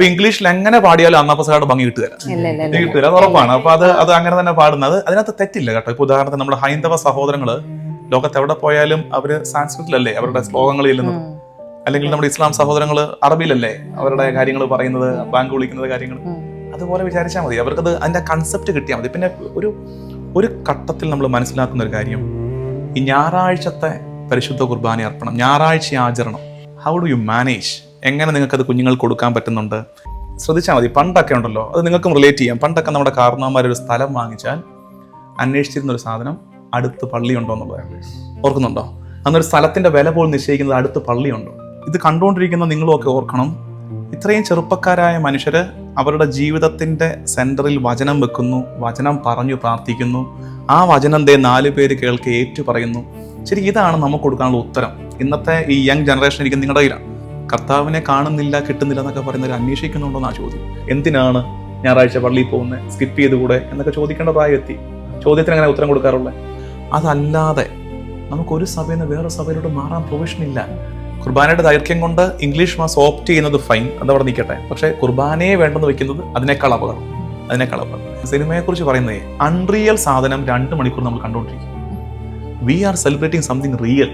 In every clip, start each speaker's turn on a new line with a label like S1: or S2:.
S1: ഇപ്പൊ ഇംഗ്ലീഷിൽ എങ്ങനെ പാടിയാലും അന്നപ്പസാട് ഭംഗി കിട്ടുകയില്ല, അത് ഉറപ്പാണ്. അപ്പൊ അത് അങ്ങനെ തന്നെ പാടുന്നത്, അതിനകത്ത് തെറ്റില്ല കേട്ടോ. ഇപ്പൊ ഉദാഹരണത്തിന് നമ്മുടെ ഹൈന്ദവ സഹോദരങ്ങള് ലോകത്ത് എവിടെ പോയാലും അവര് സാൻസ്ക്രിറ്റിലല്ലേ അവരുടെ ശ്ലോകങ്ങൾ ചെല്ലുന്നത്, അല്ലെങ്കിൽ നമ്മുടെ ഇസ്ലാം സഹോദരങ്ങള് അറബിയിലല്ലേ അവരുടെ കാര്യങ്ങൾ പറയുന്നത്, ബാങ്ക് വിളിക്കുന്നത് കാര്യങ്ങൾ. അതുപോലെ വിചാരിച്ചാൽ മതി, അവർക്കത് അതിന്റെ കൺസെപ്റ്റ് കിട്ടിയാൽ മതി. പിന്നെ ഒരു ഘട്ടത്തിൽ നമ്മൾ മനസ്സിലാക്കുന്ന ഒരു കാര്യം, ഈ ഞായറാഴ്ചത്തെ പരിശുദ്ധ കുർബാന അർപ്പണം, ഞായറാഴ്ച ആചരണം, ഹൗ ഡു യു മാനേജ്, എങ്ങനെ നിങ്ങൾക്കത് കുഞ്ഞുങ്ങൾക്ക് കൊടുക്കാൻ പറ്റുന്നുണ്ട്? ശ്രദ്ധിച്ചാൽ മതി. പണ്ടൊക്കെ ഉണ്ടല്ലോ, അത് നിങ്ങൾക്കും റിലേറ്റ് ചെയ്യാം. പണ്ടൊക്കെ നമ്മുടെ കാരണവന്മാരൊരു സ്ഥലം വാങ്ങിച്ചാൽ അന്വേഷിച്ചിരുന്ന ഒരു സാധനം അടുത്ത് പള്ളിയുണ്ടോ എന്നുള്ളതാണ്. ഓർക്കുന്നുണ്ടോ? അന്നൊരു സ്ഥലത്തിന്റെ വില പോലും നിശ്ചയിക്കുന്നത് അടുത്ത് പള്ളിയുണ്ടോ. ഇത് കണ്ടുകൊണ്ടിരിക്കുന്ന നിങ്ങളും ഒക്കെ ഓർക്കണം, ഇത്രയും ചെറുപ്പക്കാരായ മനുഷ്യര് അവരുടെ ജീവിതത്തിന്റെ സെന്ററിൽ വചനം വെക്കുന്നു, വചനം പറഞ്ഞു പ്രാർത്ഥിക്കുന്നു, ആ വചനം 4 പേര് കേൾക്കെ ഏറ്റു പറയുന്നു. ശരി, ഇതാണ് നമുക്ക് കൊടുക്കാനുള്ള ഉത്തരം. ഇന്നത്തെ ഈ യങ് ജനറേഷൻ ഇരിക്കുന്ന നിങ്ങളുടെ കയ്യിലാണ്. കർത്താവിനെ കാണുന്നില്ല, കിട്ടുന്നില്ല എന്നൊക്കെ പറയുന്നവർ അന്വേഷിക്കുന്നുണ്ടോന്നാ ചോദ്യം. എന്തിനാണ് ഞായറാഴ്ച പള്ളിയിൽ പോകുന്നത്, സ്കിപ്പ് ചെയ്തുകൂടെ എന്നൊക്കെ ചോദിക്കേണ്ട പ്രായം എത്തി. ചോദ്യത്തിന് അങ്ങനെ ഉത്തരം കൊടുക്കാറുള്ളത്. അതല്ലാതെ നമുക്കൊരു സഭയിൽ നിന്ന് വേറെ സഭയിലോട്ട് മാറാൻ പ്രൊവിഷൻ ഇല്ല. കുർബാനയുടെ ദൈർഘ്യം കൊണ്ട് ഇംഗ്ലീഷ് മാസ് ഓപ്റ്റ് ചെയ്യുന്നത് ഫൈൻ, അതവിടെ നിൽക്കട്ടെ. പക്ഷെ കുർബാനയെ വേണ്ടെന്ന് വെക്കുന്നത് അതിനേക്കാൾ അപകടം. സിനിമയെ കുറിച്ച് പറയുന്നത്, അൺറിയൽ സാധനം 2 മണിക്കൂർ നമ്മൾ കണ്ടുകൊണ്ടിരിക്കും. We are celebrating something real.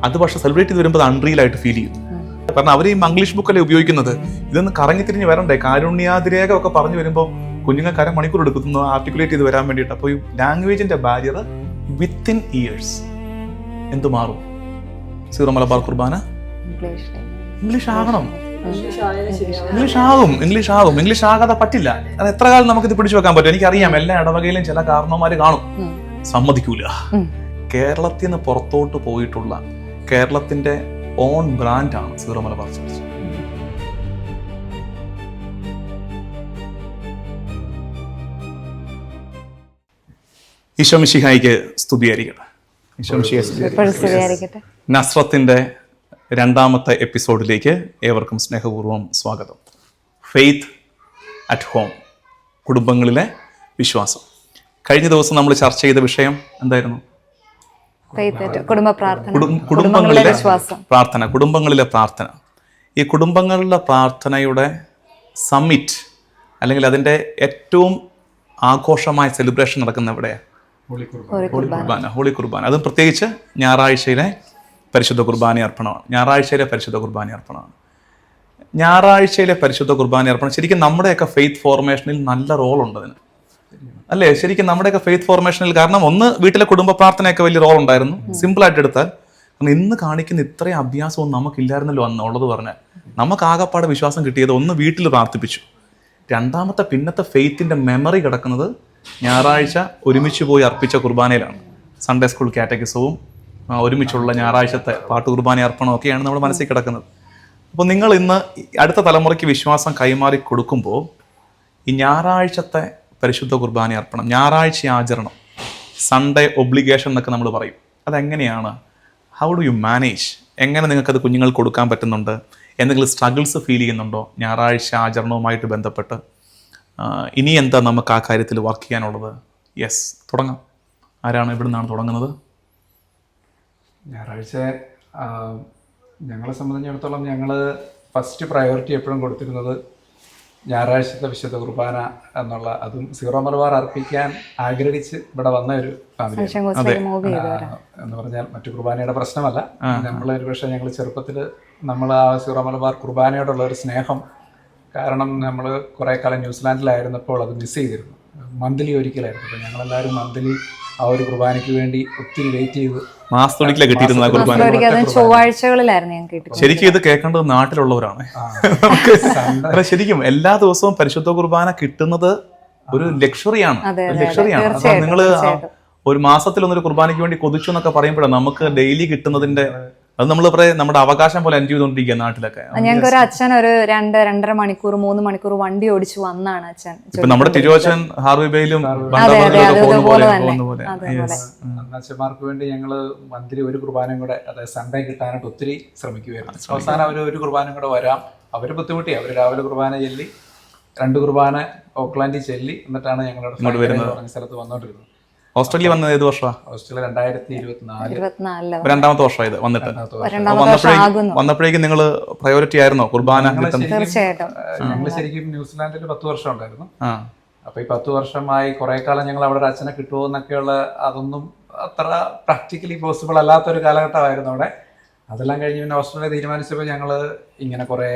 S1: അത് പക്ഷെ സെലിബ്രേറ്റ് ചെയ്ത് വരുമ്പോൾ അൺറിയൽ ആയിട്ട് ഫീൽ ചെയ്യും. കാരണം അവർ ഈ മംഗ്ലീഷ് ബുക്കല്ലേ ഉപയോഗിക്കുന്നത്. ഇതൊന്ന് കറങ്ങി തിരിഞ്ഞ് വരണ്ടേ? കാരുണ്യാതിരേഖ ഒക്കെ പറഞ്ഞു വരുമ്പോൾ കുഞ്ഞുങ്ങൾക്ക് 1/2 മണിക്കൂർ എടുക്കുന്നു ആർട്ടിക്കുലേറ്റ് ചെയ്ത് വരാൻ വേണ്ടിയിട്ട്. അപ്പോൾ ഈ ലാംഗ്വേജിന്റെ ബാരിയർ വിത്തിൻ ഇയേഴ്സ് എന്ത് മാറും? സീറോ മലബാർ കുർബാന ഇംഗ്ലീഷ് ആകണം, ഇംഗ്ലീഷ് ആകാതെ പറ്റില്ല. അത് എത്ര കാലം നമുക്കിത് പിടിച്ചു വെക്കാൻ പറ്റും? എനിക്കറിയാം, എല്ലാ ഇടവകയിലും ചില കാരണവന്മാര് കാണും, സമ്മതിക്കൂല. കേരളത്തിൽ നിന്ന് പുറത്തോട്ട് പോയിട്ടുള്ള കേരളത്തിന്റെ ഓൺ ബ്രാൻഡാണ് സീറോ മലബാർ ചർച്ച്. ഈശോ മിശിഹായിക്ക് സ്തുതിയായിരിക്കട്ടെ. നസ്രത്തിന്റെ 2ാമത്തെ എപ്പിസോഡിലേക്ക് ഏവർക്കും സ്നേഹപൂർവ്വം സ്വാഗതം. ഫെയ്ത്ത് അറ്റ് ഹോം, കുടുംബങ്ങളിലെ വിശ്വാസം. കഴിഞ്ഞ ദിവസം നമ്മൾ ചർച്ച ചെയ്ത വിഷയം എന്തായിരുന്നു? കുടുംബങ്ങളിലെ പ്രാർത്ഥന, കുടുംബങ്ങളിലെ പ്രാർത്ഥന. ഈ കുടുംബങ്ങളിലെ പ്രാർത്ഥനയുടെ സമ്മിറ്റ്, അല്ലെങ്കിൽ അതിൻ്റെ ഏറ്റവും ആഘോഷമായ സെലിബ്രേഷൻ നടക്കുന്ന എവിടെയാണ്? ഹോളി കുർബാന. അതും പ്രത്യേകിച്ച് ഞായറാഴ്ചയിലെ പരിശുദ്ധ കുർബാന അർപ്പണമാണ്. ഞായറാഴ്ചയിലെ പരിശുദ്ധ കുർബാന അർപ്പണം ശരിക്കും നമ്മുടെയൊക്കെ ഫെയ്ത്ത് ഫോർമേഷനിൽ നല്ല റോളുണ്ട് അതിന്, അല്ലേ? ശരിക്കും നമ്മുടെയൊക്കെ ഫെയ്ത്ത് ഫോർമേഷനിൽ, കാരണം ഒന്ന് വീട്ടിലെ കുടുംബ പ്രാർത്ഥനയൊക്കെ വലിയ റോൾ ഉണ്ടായിരുന്നു. സിമ്പിൾ ആയിട്ട് എടുത്താൽ, ഇന്ന് കാണിക്കുന്ന ഇത്രയും അഭ്യാസമൊന്നും നമുക്കില്ലായിരുന്നല്ലോ അന്ന്. ഉള്ളത് പറഞ്ഞാൽ നമുക്ക് ആകെപ്പാടെ വിശ്വാസം കിട്ടിയത് ഒന്ന് വീട്ടിൽ പ്രാർത്ഥിപ്പിച്ചു. രണ്ടാമത്തെ പിന്നത്തെ ഫെയ്ത്തിന്റെ മെമ്മറി കിടക്കുന്നത് ഞായറാഴ്ച ഒരുമിച്ച് പോയി അർപ്പിച്ച കുർബാനയിലാണ്. സൺഡേ സ്കൂൾ കാറ്റഗിസവും ഒരുമിച്ചുള്ള ഞായറാഴ്ചത്തെ പാട്ട് കുർബാന അർപ്പണവും ഒക്കെയാണ് നമ്മുടെ മനസ്സിൽ കിടക്കുന്നത്. അപ്പോൾ നിങ്ങൾ ഇന്ന് അടുത്ത തലമുറയ്ക്ക് വിശ്വാസം കൈമാറി കൊടുക്കുമ്പോൾ ഈ ഞായറാഴ്ചത്തെ പരിശുദ്ധ കുർബാന അർപ്പണം, ഞായറാഴ്ച ആചരണം, സൺഡേ ഒബ്ലിഗേഷൻ എന്നൊക്കെ നമ്മൾ പറയും, അതെങ്ങനെയാണ്? How do you manage? എങ്ങനെ നിങ്ങൾക്കത് കുഞ്ഞുങ്ങൾക്ക് കൊടുക്കാൻ പറ്റുന്നുണ്ട്? എന്തെങ്കിലും സ്ട്രഗിൾസ് ഫീൽ ചെയ്യുന്നുണ്ടോ ഞായറാഴ്ച ആചരണവുമായിട്ട് ബന്ധപ്പെട്ട്? ഇനി എന്താ നമുക്ക് ആ കാര്യത്തിൽ വർക്ക് ചെയ്യാനുള്ളത്? യെസ്, തുടങ്ങാം. ആരാണ്, ഇവിടെ നിന്നാണ് തുടങ്ങുന്നത്?
S2: ഞായറാഴ്ച ഞങ്ങളെ സംബന്ധിച്ചിടത്തോളം ഞങ്ങൾ ഫസ്റ്റ് പ്രയോറിറ്റി എപ്പോഴും കൊടുത്തിരുന്നത് ഞായറാഴ്ചത്തെ വിശുദ്ധ കുർബാന എന്നുള്ള, അതും സീറോ മലബാർ അർപ്പിക്കാൻ ആഗ്രഹിച്ച് ഇവിടെ വന്ന ഒരു ഫാമിലി എന്ന് പറഞ്ഞാൽ മറ്റു കുർബാനയുടെ പ്രശ്നമല്ല. ഒരു പക്ഷേ ഞങ്ങൾ ചെറുപ്പത്തിൽ നമ്മൾ ആ സീറോ മലബാർ കുർബാനയോടുള്ള ഒരു സ്നേഹം കാരണം നമ്മൾ കുറേ കാലം ന്യൂസിലാൻഡിലായിരുന്നപ്പോൾ അത് മിസ് ചെയ്തിരുന്നു. മന്ത്ലി ഒരിക്കലായിരുന്നു. അപ്പോൾ ഞങ്ങളെല്ലാവരും മന്ത്ലി ആ ഒരു കുർബാനയ്ക്ക് വേണ്ടി ഒത്തിരി വെയിറ്റ് ചെയ്ത്
S1: ശരിക്കും ഇത് കേൾക്കേണ്ടത് നാട്ടിലുള്ളവരാണ്. ശരിക്കും എല്ലാ ദിവസവും പരിശുദ്ധ കുർബാന കിട്ടുന്നത് ഒരു ലക്ഷറിയാണ്. നിങ്ങള് ഒരു മാസത്തിലൊന്നൊരു കുർബാനയ്ക്ക് വേണ്ടി കൊതിച്ചു എന്നൊക്കെ പറയുമ്പോഴാണ് നമുക്ക് ഡെയിലി കിട്ടുന്നതിന്റെ, അത് നമ്മൾ നമ്മുടെ അവകാശം പോലെ എൻജോയ് ചെയ്തോണ്ടിരിക്കുക നാട്ടിലൊക്കെ.
S3: ഞങ്ങൾക്ക് ഒരു അച്ഛൻ ഒരു 2-2.5 മണിക്കൂർ 3 മണിക്കൂർ വണ്ടി ഓടിച്ചു വന്നാണ് അച്ഛൻ.
S1: ഇപ്പൊ നമ്മുടെ തിരുവച്ചൻ ഹാർവിബയിലും
S2: അച്ഛന്മാർക്ക് വേണ്ടി ഞങ്ങള് മന്ത്ലി ഒരു കുർബാനയും കൂടെ, അതായത് സൺഡേ കിട്ടാനായിട്ട് ഒത്തിരി ശ്രമിക്കുകയായിരുന്നു. അവസാനം അവർ ഒരു കുർബാനയും കൂടെ വരാം, അവര് ബുദ്ധിമുട്ടി. അവർ രാവിലെ കുർബാന ചൊല്ലി 2 കുർബാന ഓക്ലാൻഡിൽ ചൊല്ലി എന്നിട്ടാണ് ഞങ്ങളുടെ പറഞ്ഞ സ്ഥലത്ത് വന്നോണ്ടിരുന്നത്.
S1: ഓസ്ട്രേലിയ വന്നത് ഏത് വർഷമാണ്?
S2: ഓസ്ട്രേലിയ 2024
S3: 24
S1: രണ്ടാമത്തെ വർഷം ഇത് വന്നിട്ട്.
S3: രണ്ടാമത്തെ വർഷം ആകുന്നു.
S1: വന്നപ്പോഴേക്കും നിങ്ങൾ പ്രയോറിറ്റി ആയിരുന്നോ കുർബാന?
S3: തീർച്ചയായിട്ടും.
S2: ഞങ്ങൾ ശരിക്കും ന്യൂസിലാൻഡിൽ 10 വർഷം ഉണ്ടായിരുന്നു. അപ്പൊ ഈ 10 വർഷമായി കുറെ കാലം ഞങ്ങൾ അവിടെ ഒരു അച്ഛനെ കിട്ടുമോ എന്നൊക്കെയുള്ള അതൊന്നും അത്ര പ്രാക്ടിക്കലി പോസിബിൾ അല്ലാത്തൊരു കാലഘട്ടമായിരുന്നു അവിടെ. അതെല്ലാം കഴിഞ്ഞ് പിന്നെ ഓസ്ട്രേലിയ തീരുമാനിച്ചപ്പോൾ ഞങ്ങൾ ഇങ്ങനെ കുറെ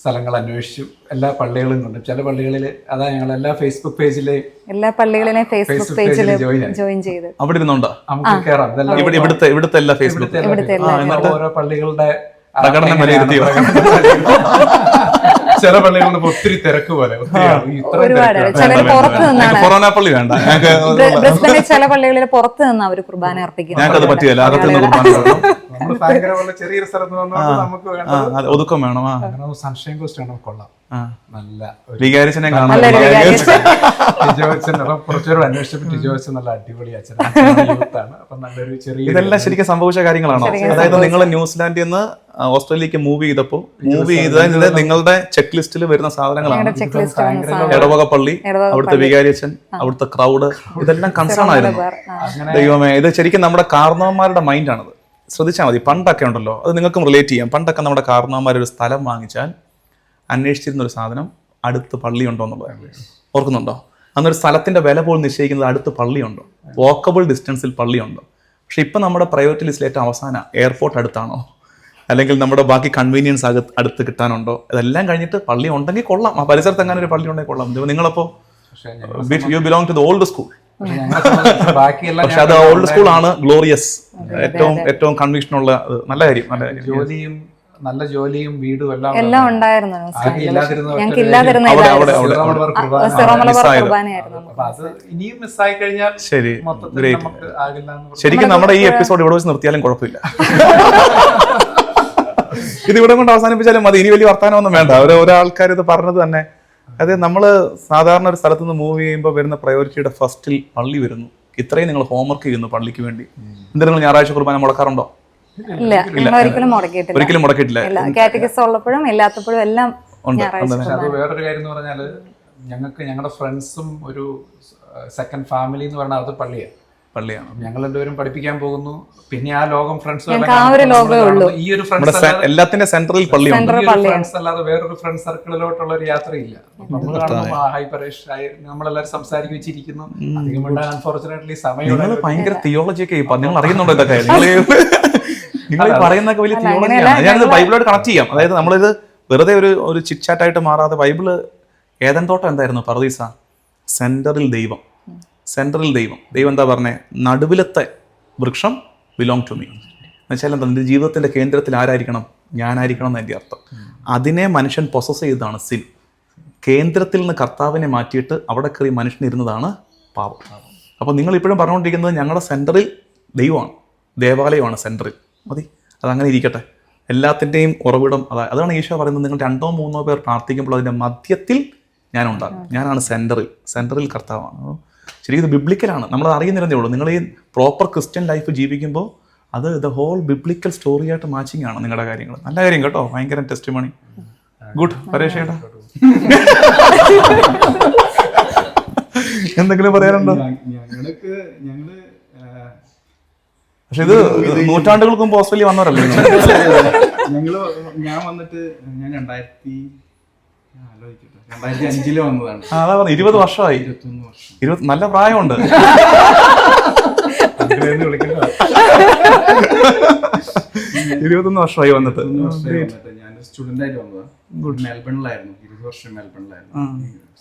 S2: സ്ഥലങ്ങൾ അന്വേഷിച്ചു. എല്ലാ പള്ളികളും കൊണ്ട് ചില പള്ളികളിൽ അതാ ഞങ്ങൾ എല്ലാ ഫേസ്ബുക്ക് പേജിലെയും
S3: എല്ലാ പള്ളികളിലെയും ഫേസ്ബുക്ക് പേജിൽ ജോയിൻ ചെയ്ത്
S1: അവിടെ ഇരുന്നുണ്ടോ
S2: നമുക്ക് കയറാം.
S1: ഇവിടുത്തെ എല്ലാ ഫേസ്ബുക്ക്
S2: ഓരോ പള്ളികളുടെ
S1: പ്രകടനം വിലയിരുത്തിയോ?
S2: ചില പള്ളികളിൽ ഒത്തിരി തിരക്ക് പോലെ
S3: ഒരുപാട് ചിലർ പുറത്ത് നിന്നാണ്.
S1: കൊറോണ പള്ളി വേണ്ട,
S3: ബ്രിസ്ബനിൽ ചില പള്ളികളിൽ പുറത്ത് നിന്ന് അവർ കുർബാന അർപ്പിക്കുന്നത്.
S1: ഞങ്ങൾക്ക് പറ്റിയല്ല, അകത്ത് നിന്ന് കുർബാന
S2: നമ്മൾ ഭയങ്കര പോലെ ചെറിയൊരു സ്ഥലത്ത് വന്നാൽ നമുക്ക് വേണ്ടത്
S1: ഒതുക്കം വേണം.
S2: സൺഷൈൻ കോസ്റ്റ് ആണ്. കൊള്ളാം, നല്ല
S1: വികാരിച്ചനെ കാണാൻ
S2: കുറച്ചുപേരോട് അന്വേഷിച്ചപ്പോൾ ടിജോച്ചൻ നല്ല അടിപൊളി അച്ഛനാണ്. അപ്പൊ നല്ലൊരു ചെറിയ
S1: ഇതെല്ലാം ശരിക്കും സംഭവിച്ച കാര്യങ്ങളാണോ? അതായത് നിങ്ങൾ ന്യൂസിലാൻഡിൽ നിന്ന് ഓസ്ട്രേലിയക്ക് മൂവ് ചെയ്തപ്പോൾ നിങ്ങളുടെ ചെക്ക് ലിസ്റ്റിൽ വരുന്ന സാധനങ്ങളാണ് ഇടവക പള്ളി, അവിടുത്തെ വികാരിയച്ഛൻ, അവിടുത്തെ ക്രൗഡ്, ഇതെല്ലാം കൺസേൺ ആയിരുന്നു. ദൈവമേ, ഇത് ശരിക്കും നമ്മുടെ കാരണവന്മാരുടെ മൈൻഡാണത്. ശ്രദ്ധിച്ചാൽ മതി. പണ്ടൊക്കെ ഉണ്ടല്ലോ, അത് നിങ്ങൾക്കും റിലേറ്റ് ചെയ്യാം. പണ്ടൊക്കെ നമ്മുടെ കാരണവന്മാരൊരു സ്ഥലം വാങ്ങിച്ചാൽ അന്വേഷിച്ചിരുന്ന ഒരു സാധനം അടുത്ത് പള്ളിയുണ്ടോ എന്നുള്ളത് ഓർക്കുന്നുണ്ടോ? അന്നൊരു സ്ഥലത്തിന്റെ വില പോലും നിശ്ചയിക്കുന്നത് അടുത്ത് പള്ളിയുണ്ടോ, വാക്കബിൾ ഡിസ്റ്റൻസിൽ പള്ളിയുണ്ടോ. പക്ഷെ ഇപ്പം നമ്മുടെ പ്രയോറിറ്റി ലിസ്റ്റിൽ ഏറ്റവും അവസാനം എയർപോർട്ട് അടുത്താണോ, അല്ലെങ്കിൽ നമ്മുടെ ബാക്കി കൺവീനിയൻസ് അടുത്ത് കിട്ടാനുണ്ടോ, ഇതെല്ലാം കഴിഞ്ഞിട്ട് പള്ളി ഉണ്ടെങ്കിൽ കൊള്ളാം. ആ പരിസരത്ത് എങ്ങനെ ഒരു പള്ളി ഉണ്ടെങ്കിൽ കൊള്ളാം. നിങ്ങളപ്പോ you belong to the old school. പക്ഷെ അത് ഓൾഡ് സ്കൂൾ ആണ് ഗ്ലോറിയസ്, ഏറ്റവും കൺവിക്ഷൻ ഉള്ള നല്ല കാര്യം.
S2: ജോലിയും നല്ല ജോലിയും വീടും
S3: എല്ലാം ഉണ്ടായിരുന്നു. ഞങ്ങൾക്ക് ഇല്ലാതിരുന്ന
S2: ഇനിയും മിസ്സായി കഴിഞ്ഞാൽ
S1: ശരി, ശരിക്കും നമ്മുടെ ഈ എപ്പിസോഡ് ഇവിടെ വെച്ച് നിർത്തിയാലും കുഴപ്പമില്ല. ഇത് ഇവിടെ കൊണ്ട് അവസാനിപ്പിച്ചാലും മതി. ഇനി വലിയ വർത്താനമൊന്നും വേണ്ട. ഒരാൾക്കാർ ഇത് പറഞ്ഞത് തന്നെ, അതായത് നമ്മൾ സാധാരണ ഒരു സ്ഥലത്ത് നിന്ന് മൂവ് ചെയ്യുമ്പോൾ വരുന്ന പ്രയോറിറ്റിയുടെ ഫസ്റ്റിൽ പള്ളി വരുന്നു. ഇത്രയും നിങ്ങൾ ഹോംവർക്ക് ചെയ്യുന്നു പള്ളിക്ക് വേണ്ടി. എന്തെങ്കിലും നിങ്ങൾ ഞായറാഴ്ച കുർബാന മുടക്കാറുണ്ടോ?
S3: ഇല്ല, ഒരിക്കലും മുടക്കിയിട്ടില്ല. കാറ്റഗിസം ഉള്ളപ്പോഴും ഇല്ലാത്തപ്പോഴും എല്ലാം.
S2: അത് വേറൊരു കാര്യം എന്ന് പറഞ്ഞാല് ഞങ്ങളുടെ ഫ്രണ്ട്സും ഒരു സെക്കൻഡ് ഫാമിലി എന്ന് പറഞ്ഞാൽ അത് പള്ളിയാണ്. ഞങ്ങൾ രണ്ടുപേരും പഠിപ്പിക്കാൻ പോകുന്നു. പിന്നെ ആ ലോകം ഫ്രണ്ട്സ് ഈ ഒരു ഫ്രണ്ട്സ്
S1: എല്ലാത്തിന്റെ സെൻട്രൽ പള്ളി
S2: ഫ്രണ്ട്സ് അല്ലാതെ വേറൊരു ഫ്രണ്ട് സർക്കിളിലോട്ടുള്ള ഒരു യാത്രയില്ല. നമ്മൾ കാണുമ്പോൾ ഹായ് പരേഷ്, നമ്മളെല്ലാരും സംസാരിച്ച് വെച്ചിരിക്കുന്നു. അധികം അൺഫോർച്ചുനേറ്റ്ലി സമയം
S1: ഭയങ്കര തിയോളജി ഒക്കെ നിങ്ങൾ അറിയുന്നുണ്ടോ? ഇതൊക്കെ നിങ്ങൾ പറയുന്നൊക്കെ വലിയ തിയോളജിയാണ്. ഞാനിത് ബൈബിളോട് കണക്ട് ചെയ്യാം. അതായത് നമ്മളിത് വെറുതെ ഒരു ചിറ്റ്ചാറ്റായിട്ട് മാറാതെ, ബൈബിള് ഏദൻ തോട്ടം എന്തായിരുന്നു? പർദീസ, സെന്ററിൽ ദൈവം. സെൻട്രൽ ദൈവം എന്താ പറഞ്ഞേ? നടുവിലത്തെ വൃക്ഷം ബിലോങ് ടു മീ. എന്നുവെച്ചാൽ എന്താ? നിന്റെ ജീവിതത്തിന്റെ കേന്ദ്രത്തിൽ ആരായിരിക്കണം? ഞാനായിരിക്കണം എന്ന് എൻ്റെ അർത്ഥം. അതിനെ മനുഷ്യൻ പൊസസ് ചെയ്തതാണ് സിൻ. കേന്ദ്രത്തിൽ നിന്ന് കർത്താവിനെ മാറ്റിയിട്ട് അവിടെ കയറി മനുഷ്യനിരുന്നതാണ് പാപം. അപ്പോൾ നിങ്ങൾ ഇപ്പോഴും പറഞ്ഞുകൊണ്ടിരിക്കുന്നത് ഞങ്ങളുടെ സെൻറ്ററിൽ ദൈവമാണ്, ദേവാലയമാണ് സെൻറ്ററിൽ. മതി, അതങ്ങനെ ഇരിക്കട്ടെ. എല്ലാത്തിൻ്റെയും ഉറവിടം അതാണ് ഈശോ പറയുന്നത്. നിങ്ങൾ 2-3 പേർ പ്രാർത്ഥിക്കുമ്പോൾ അതിൻ്റെ മധ്യത്തിൽ ഞാനുണ്ടാകും. ഞാനാണ് സെൻറ്ററിൽ കർത്താവാണ്. ശരിക്കും ഇത് ബിബ്ലിക്കലാണ്. നമ്മൾ അറിയുന്നില്ലെന്നേ ഉള്ളൂ. നിങ്ങൾ ഈ പ്രോപ്പർ ക്രിസ്ത്യൻ ലൈഫ് ജീവിക്കുമ്പോൾ അത് ദ ഹോൾ ബിബ്ലിക്കൽ സ്റ്റോറിയായിട്ട് മാച്ചിങ് ആണ് നിങ്ങളുടെ കാര്യങ്ങൾ. നല്ല കാര്യം കേട്ടോ, ഭയങ്കര ടെസ്റ്റിമോണി. ഗുഡ്. പരേഷ് ചേട്ടാ എന്തെങ്കിലും പറയാനുണ്ടോ? പക്ഷെ ഇത് നൂറ്റാണ്ടുകൾക്ക് മുമ്പ് ഓസ്ട്രേലിയ വന്നവരല്ലേ?
S4: ഞാൻ വന്നിട്ട് ഞാൻ 2005 വന്നതാണ്.
S1: അതാ പറഞ്ഞത് 20 വർഷമായി.
S4: 21 വർഷം.
S1: നല്ല പ്രായമുണ്ട്. 21 വർഷമായി വന്നിട്ട്.
S4: ഞാനൊരു സ്റ്റുഡന്റ് ആയിട്ട് വന്നതാണ്. മെൽബണിലായിരുന്നു. 20 വർഷം മെൽബണിലായിരുന്നു.